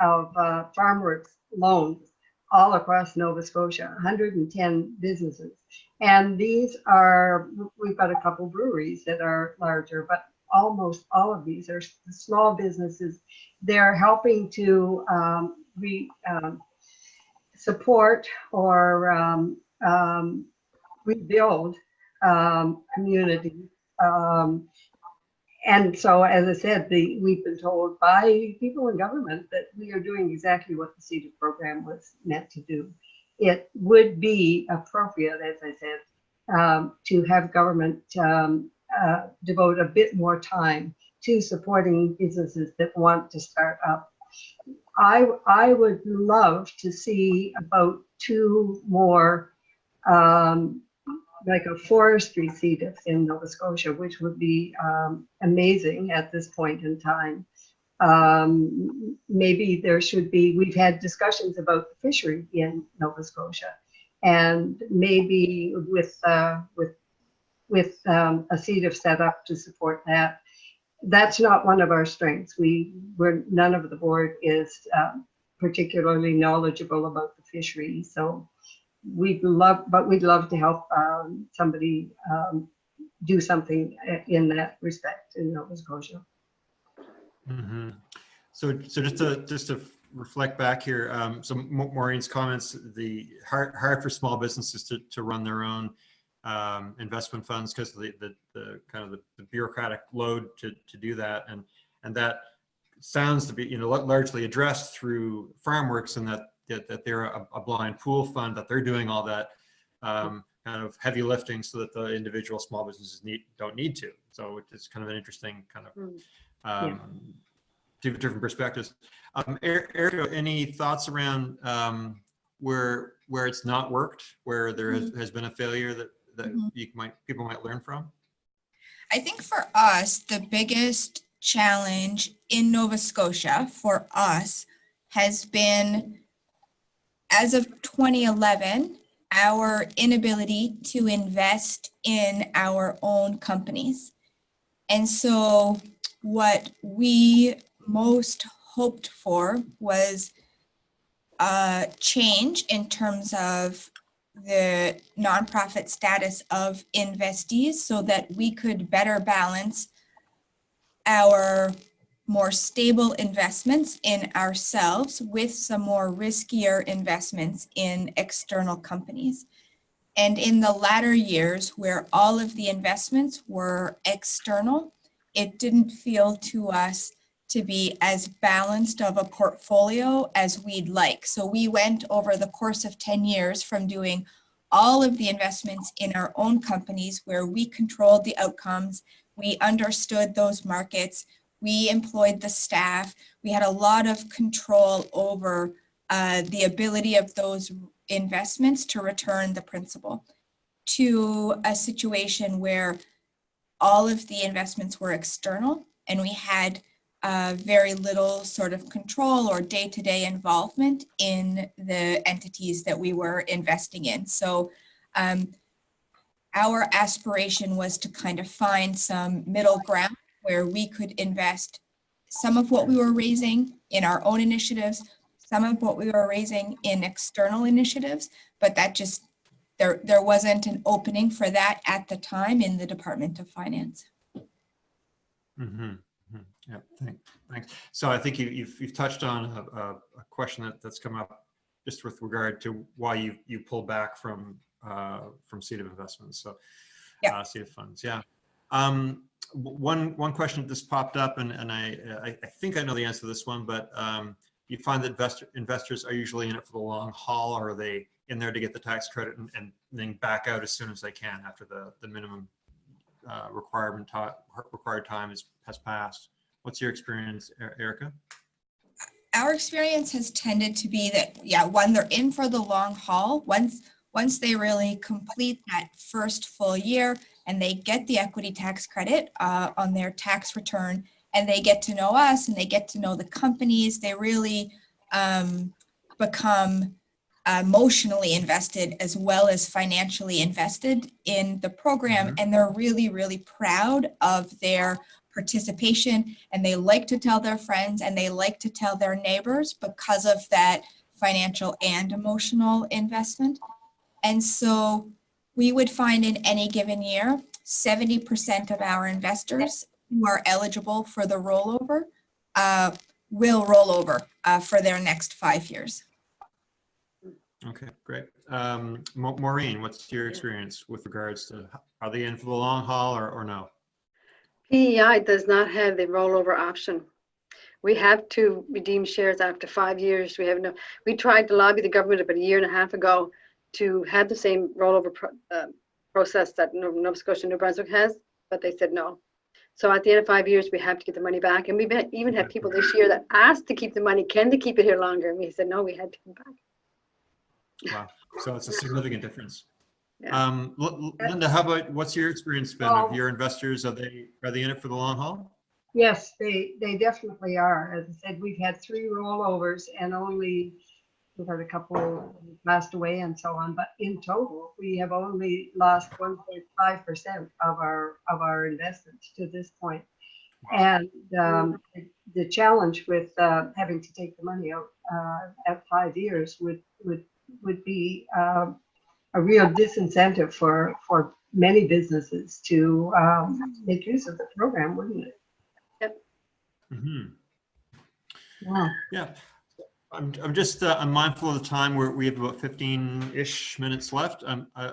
Speaker 4: FarmWorks loans all across Nova Scotia, 110 businesses. And we've got a couple breweries that are larger, but almost all of these are small businesses they're helping to support or rebuild community. And so, as I said, we've been told by people in government that we are doing exactly what the CEDIF program was meant to do. It would be appropriate, as I said, to have government devote a bit more time to supporting businesses that want to start up. I would love to see about 2 more like a forestry CEDIF in Nova Scotia, which would be amazing at this point in time. Maybe there should be, we've had discussions about the fishery in Nova Scotia, and maybe with a CEDIF set up to support that. That's not one of our strengths. None of the board is particularly knowledgeable about the fishery, so we'd love to help somebody do something in that respect in Nova Scotia.
Speaker 1: Mm-hmm. So just to reflect back here, so Maureen's comments, the hard for small businesses to run their own investment funds because of the kind of the bureaucratic load to do that, and that sounds to be largely addressed through FarmWorks, and that they're a blind pool fund, that they're doing all that kind of heavy lifting so that the individual small businesses don't need to. So it's kind of an interesting kind of different perspectives. Erika, any thoughts around where it's not worked, where there has been a failure that people might learn from?
Speaker 3: I think for us, the biggest challenge in Nova Scotia for us has been, as of 2011, our inability to invest in our own companies. And so what we most hoped for was a change in terms of the nonprofit status of investees so that we could better balance our more stable investments in ourselves with some more riskier investments in external companies. And in the latter years, where all of the investments were external, it didn't feel to us to be as balanced of a portfolio as we'd like. So we went over the course of 10 years from doing all of the investments in our own companies where we controlled the outcomes, we understood those markets, we employed the staff, we had a lot of control over the ability of those investments to return the principal, to a situation where all of the investments were external and we had very little sort of control or day-to-day involvement in the entities that we were investing in. So our aspiration was to kind of find some middle ground where we could invest some of what we were raising in our own initiatives, some of what we were raising in external initiatives, but that just, there wasn't an opening for that at the time in the Department of Finance.
Speaker 1: Mm-hmm. Yeah, thanks. So I think you've touched on a question that's come up just with regard to why you pulled back from CEDIF investments. So CEDIF funds. Yeah. One question that just popped up, and I think I know the answer to this one, but you find that investors are usually in it for the long haul, or are they in there to get the tax credit and then back out as soon as they can after the minimum required time has passed? What's your experience, Erika?
Speaker 3: Our experience has tended to be that, one, they're in for the long haul. Once they really complete that first full year and they get the equity tax credit on their tax return, and they get to know us and they get to know the companies, they really become emotionally invested as well as financially invested in the program. And they're really, really proud of their participation, and they like to tell their friends and they like to tell their neighbors because of that financial and emotional investment. And so we would find in any given year, 70% of our investors who are eligible for the rollover will roll over for their next 5 years.
Speaker 1: Okay, great. Maureen, what's your experience with regards to, are they in for the long haul or no?
Speaker 2: PEI does not have the rollover option. We have to redeem shares after 5 years. We tried to lobby the government about a year and a half ago to have the same rollover process that Nova Scotia and New Brunswick has, but they said no. So at the end of 5 years, we have to get the money back. And we've even had people this year that asked to keep the money. Can they keep it here longer? And we said, no, we had to come back.
Speaker 1: Wow, so it's a significant difference.
Speaker 2: Yeah.
Speaker 1: Linda, how about, what's your experience been of your investors? Are they in it for the long haul?
Speaker 4: Yes, they definitely are. As I said, we've had 3 rollovers and only we've had a couple who passed away and so on. But in total, we have only lost 1.5% of our investments to this point. And the challenge with having to take the money out at 5 years would be a real disincentive for many businesses to make use of the program, wouldn't it?
Speaker 1: Mm-hmm.
Speaker 4: Wow.
Speaker 1: Yeah, I'm just I'm mindful of the time where we have about 15-ish minutes left. I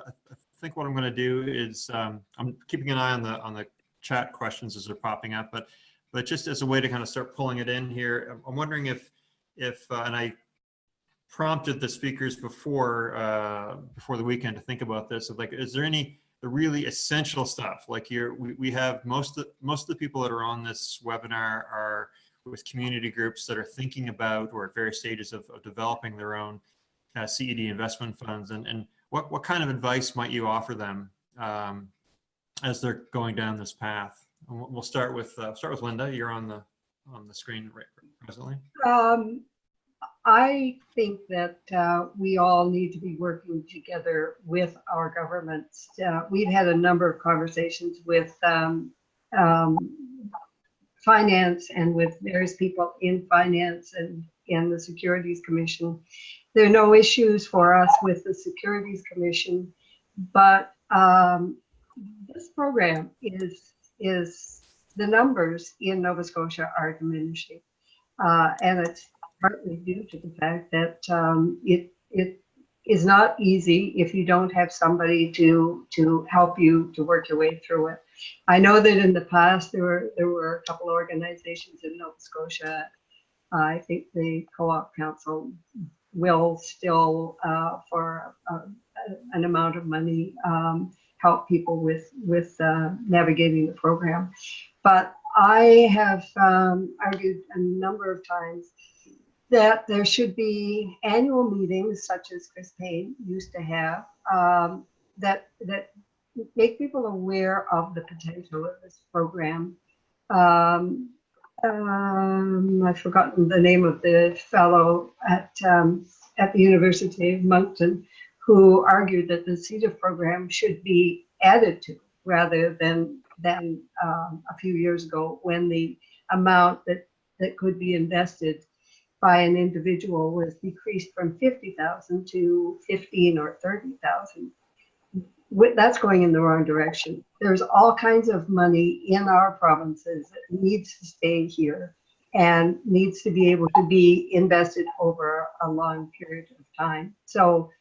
Speaker 1: think what I'm going to do is I'm keeping an eye on the chat questions as they're popping up, but just as a way to kind of start pulling it in here, I'm wondering if and I prompted the speakers before the weekend to think about this. Like, is there any the really essential stuff? Like we have most of the people that are on this webinar are with community groups that are thinking about or at various stages of developing their own CED investment funds, and what kind of advice might you offer them as they're going down this path? And we'll start with Linda. You're on the screen right presently.
Speaker 4: I think that we all need to be working together with our governments. We've had a number of conversations with finance and with various people in finance and in the Securities Commission. There are no issues for us with the Securities Commission, but this program is the numbers in Nova Scotia are diminishing, and it's partly due to the fact that it is not easy if you don't have somebody to help you to work your way through it. I know that in the past there were a couple of organizations in Nova Scotia. I think the Co-op Council will still, for an amount of money, help people with navigating the program. But I have argued a number of times that there should be annual meetings, such as Chris Payne used to have, that make people aware of the potential of this program. I've forgotten the name of the fellow at the University of Moncton who argued that the CEDIF program should be added to rather than a few years ago, when the amount that could be invested by an individual was decreased from 50,000 to 15 or 30,000. That's going in the wrong direction. There's all kinds of money in our provinces that needs to stay here and needs to be able to be invested over a long period of time. So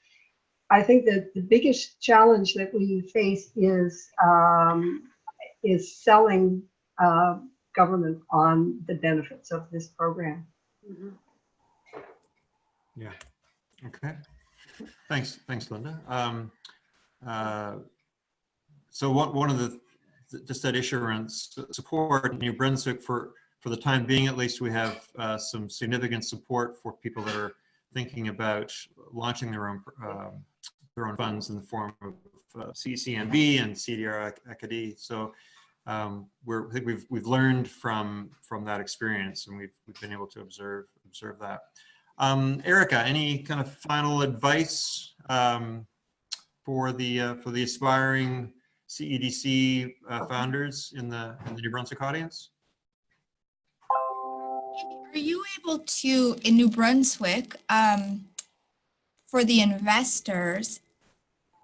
Speaker 4: I think that the biggest challenge that we face is selling government on the benefits of this program.
Speaker 2: Mm-hmm.
Speaker 1: Yeah. Okay. Thanks, Linda. So one of the just that issue around support in New Brunswick for the time being, at least, we have some significant support for people that are thinking about launching their own funds in the form of CECNB and CDR-A. So I think we've learned from that experience, and we've been able to observe that. Erika, any kind of final advice for the aspiring CEDC founders in the New Brunswick audience?
Speaker 3: Are you able to, in New Brunswick, for the investors,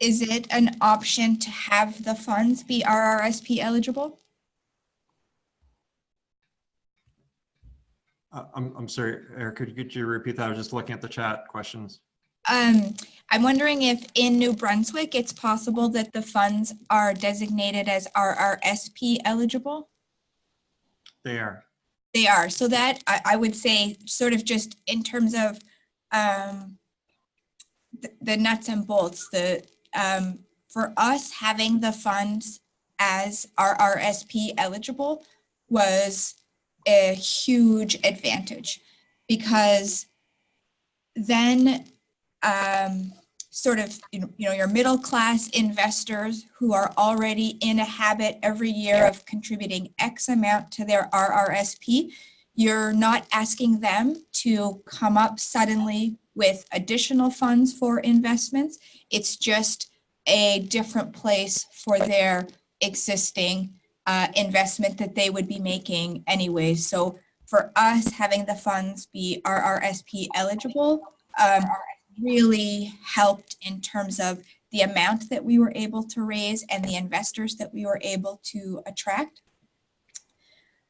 Speaker 3: is it an option to have the funds be RRSP eligible?
Speaker 1: I'm sorry, Erika, could you repeat that? I was just looking at the chat questions.
Speaker 3: I'm wondering if in New Brunswick, it's possible that the funds are designated as RRSP eligible?
Speaker 1: They are.
Speaker 3: They are. So that I would say sort of just in terms of the nuts and bolts, for us having the funds as RRSP eligible was a huge advantage, because then sort of, your middle class investors who are already in a habit every year of contributing X amount to their RRSP, you're not asking them to come up suddenly with additional funds for investments. It's just a different place for their existing investment that they would be making anyway. So for us, having the funds be RRSP eligible really helped in terms of the amount that we were able to raise and the investors that we were able to attract.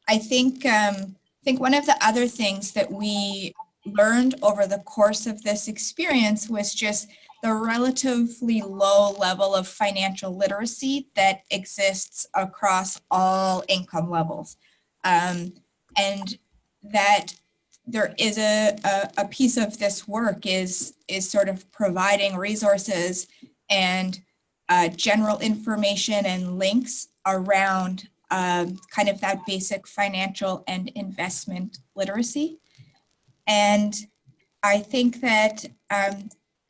Speaker 3: I think one of the other things that we learned over the course of this experience was just the relatively low level of financial literacy that exists across all income levels. And that there is a piece of this work is sort of providing resources and general information and links around kind of that basic financial and investment literacy. And I think that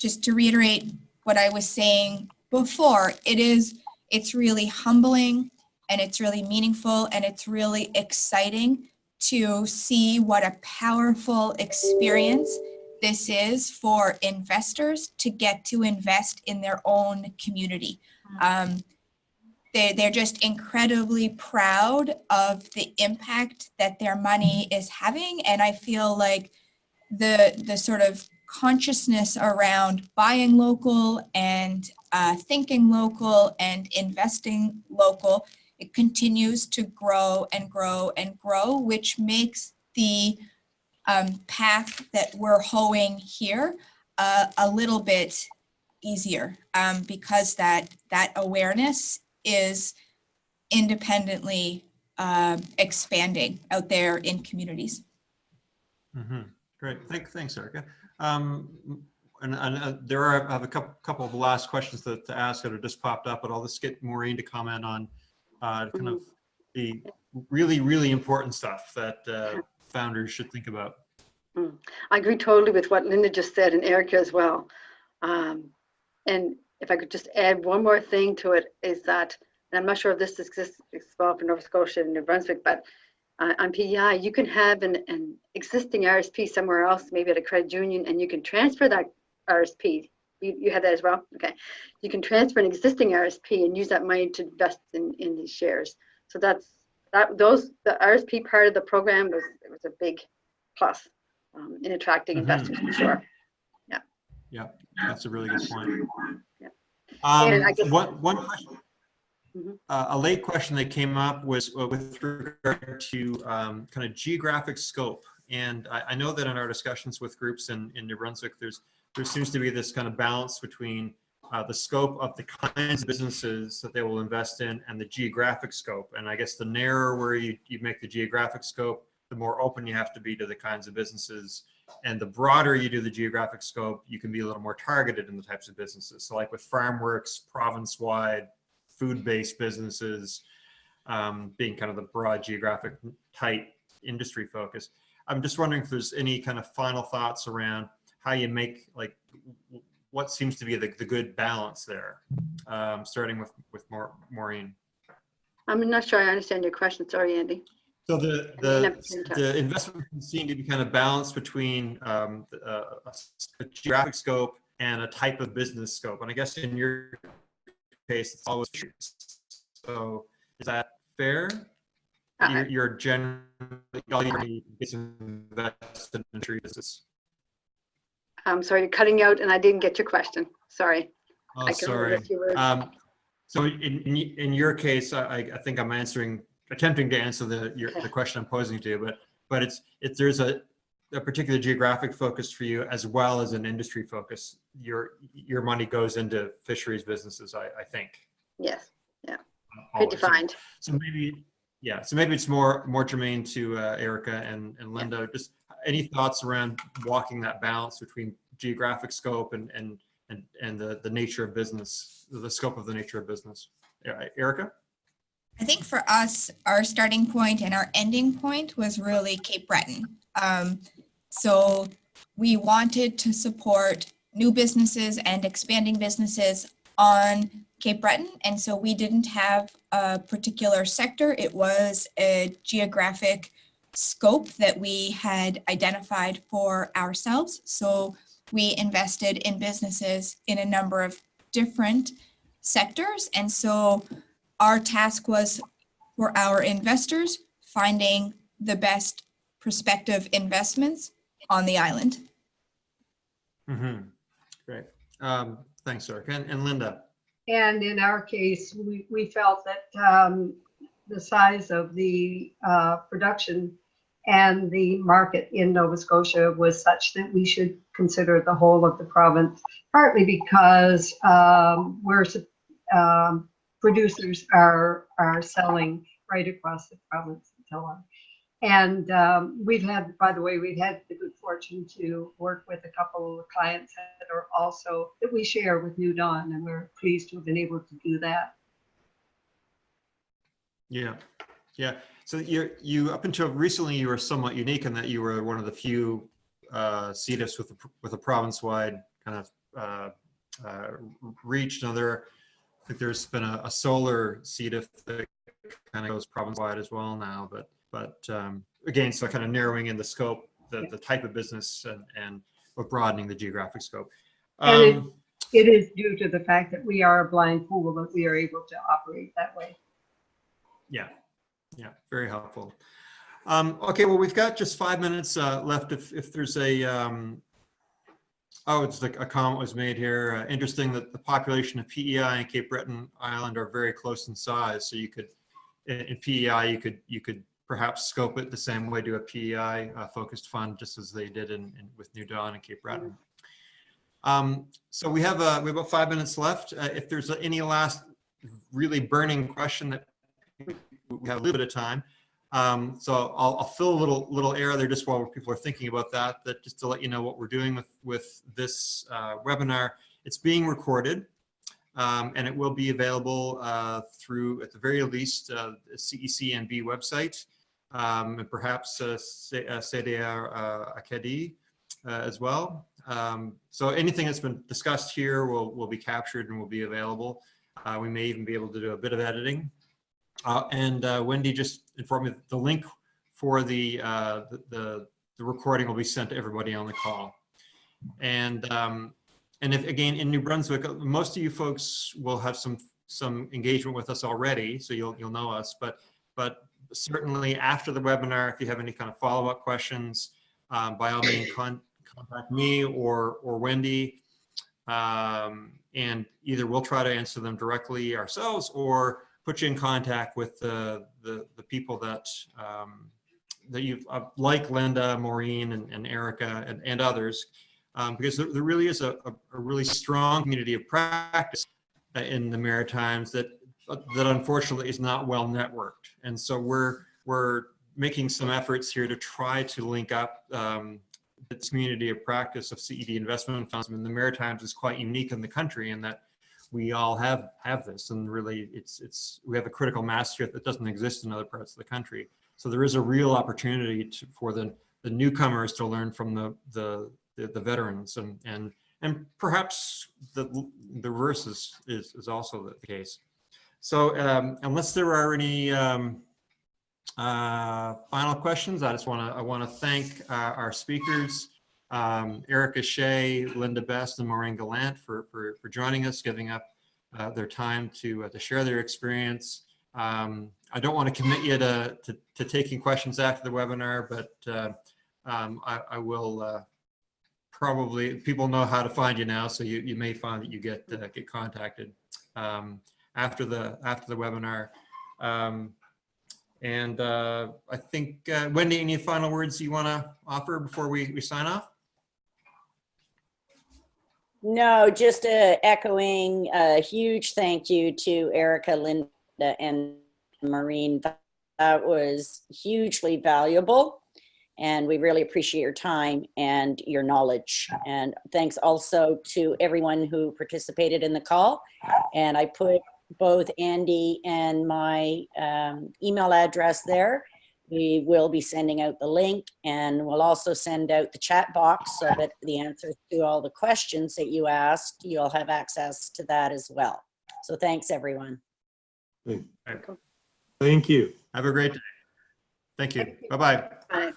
Speaker 3: just to reiterate what I was saying before, it's really humbling and it's really meaningful and it's really exciting to see what a powerful experience this is for investors to get to invest in their own community. They're just incredibly proud of the impact that their money is having. And I feel like the sort of consciousness around buying local and thinking local and investing local, it continues to grow and grow and grow, which makes the path that we're hoeing here a little bit easier because that awareness is independently expanding out there in communities.
Speaker 1: Mm-hmm. Great, thanks, Erika. And there are, I have a couple of last questions to ask that have just popped up, but I'll just get Maureen to comment on kind of the really, really important stuff that founders should think about.
Speaker 2: I agree totally with what Linda just said and Erika as well. And if I could just add one more thing to it is that, and I'm not sure if this exists well for Nova Scotia and New Brunswick, but on PEI, you can have an existing RSP somewhere else, maybe at a credit union, and you can transfer that RSP. You have that as well? Okay. You can transfer an existing RSP and use that money to invest in these shares. So the RSP part of the program was a big plus in attracting investors for sure. Yeah.
Speaker 1: Yeah, that's a really good point.
Speaker 2: Yeah.
Speaker 1: One question. A late question that came up was with regard to kind of geographic scope. And I know that in our discussions with groups in New Brunswick, there seems to be this kind of balance between the scope of the kinds of businesses that they will invest in and the geographic scope. And I guess the narrower you make the geographic scope, the more open you have to be to the kinds of businesses. And the broader you do the geographic scope, you can be a little more targeted in the types of businesses. So like with FarmWorks, province-wide, food-based businesses being kind of the broad geographic tight industry focus. I'm just wondering if there's any kind of final thoughts around how you make, like, what seems to be the good balance there, starting with Maureen. I'm
Speaker 2: not sure I understand your question. Sorry, Andy.
Speaker 1: So the investment seem to be kind of balanced between a geographic scope and a type of business scope. And I guess in your case, it's always true. So is that fair? You're generally invested in tree business.
Speaker 2: I'm sorry, you're cutting out and I didn't get your question. Sorry.
Speaker 1: Oh, sorry. So in your case, I think I'm attempting to answer the question I'm posing to you, but there's a particular geographic focus for you as well as an industry focus. Your money goes into fisheries businesses, I think.
Speaker 2: Yes, yeah,
Speaker 1: Always.
Speaker 2: predefined.
Speaker 1: So maybe, yeah, so maybe it's more germane to Erika and Linda. Just any thoughts around walking that balance between geographic scope and the nature of business, the scope of the nature of business. Erika?
Speaker 3: I think for us, our starting point and our ending point was really Cape Breton. So we wanted to support new businesses and expanding businesses on Cape Breton. And so we didn't have a particular sector. It was a geographic scope that we had identified for ourselves. So we invested in businesses in a number of different sectors. And so our task was for our investors finding the best prospective investments on the island.
Speaker 1: Mm-hmm. Great. Thanks, Erika. And Linda?
Speaker 4: And in our case, we felt that the size of the production and the market in Nova Scotia was such that we should consider the whole of the province, partly because producers are selling right across the province and so on. And we've had the good fortune to work with a couple of clients that we share with New Dawn, and we're pleased to have been able to do that.
Speaker 1: Yeah. So you up until recently, you were somewhat unique in that you were one of the few CEDIFs with a province-wide kind of reach. Now I think there's been a solar CEDIF that kind of goes province-wide as well now, but again, so kind of narrowing in the scope, the type of business and broadening the geographic scope.
Speaker 4: And it is due to the fact that we are a blind pool that we are able to operate that way.
Speaker 1: Yeah, very helpful. Okay, well, we've got just 5 minutes left. If there's a comment was made here. Interesting that the population of PEI and Cape Breton Island are very close in size. So you could, in PEI, you could perhaps scope it the same way, do a PEI focused fund, just as they did with New Dawn and Cape Breton. So we have about 5 minutes left. If there's any last really burning question that we have a little bit of time. So I'll fill a little air there just while people are thinking about that just to let you know what we're doing with this webinar. It's being recorded and it will be available through, at the very least, the CECNB website and perhaps CDR-A as well. So anything that's been discussed here will be captured and will be available. We may even be able to do a bit of editing. And Wendy just informed me that the link for the recording will be sent to everybody on the call. And if again in New Brunswick, most of you folks will have some engagement with us already, so you'll know us. But certainly after the webinar, if you have any kind of follow-up questions, by all means contact me or Wendy, and either we'll try to answer them directly ourselves or put you in contact with the people that you like Linda, Maureen, and Erika, and others, because there really is a really strong community of practice in the Maritimes that unfortunately is not well networked, and so we're making some efforts here to try to link up this community of practice of CED investment funds. I mean, the Maritimes is quite unique in the country in that we all have this, and really we have a critical mass here that doesn't exist in other parts of the country. So there is a real opportunity for the newcomers to learn from the veterans, and perhaps the reverse is also the case. So unless there are any final questions, I want to thank our speakers, Erika Shea, Linda Best, and Maureen Gallant for joining us, giving up their time to share their experience. I don't want to commit you to taking questions after the webinar, but I will probably, people know how to find you now, so you may find that you get contacted after the webinar. And I think, Wendy, any final words you want to offer before we sign off?
Speaker 5: No, just echoing a huge thank you to Erika, Linda, and Maureen. That was hugely valuable, and we really appreciate your time and your knowledge. And thanks also to everyone who participated in the call. And I put both Andy and my email address there. We will be sending out the link, and we'll also send out the chat box so that the answers to all the questions that you asked, you'll have access to that as well. So thanks, everyone.
Speaker 6: Thank you.
Speaker 1: Have a great day. Thank you. Bye-bye.
Speaker 2: Bye.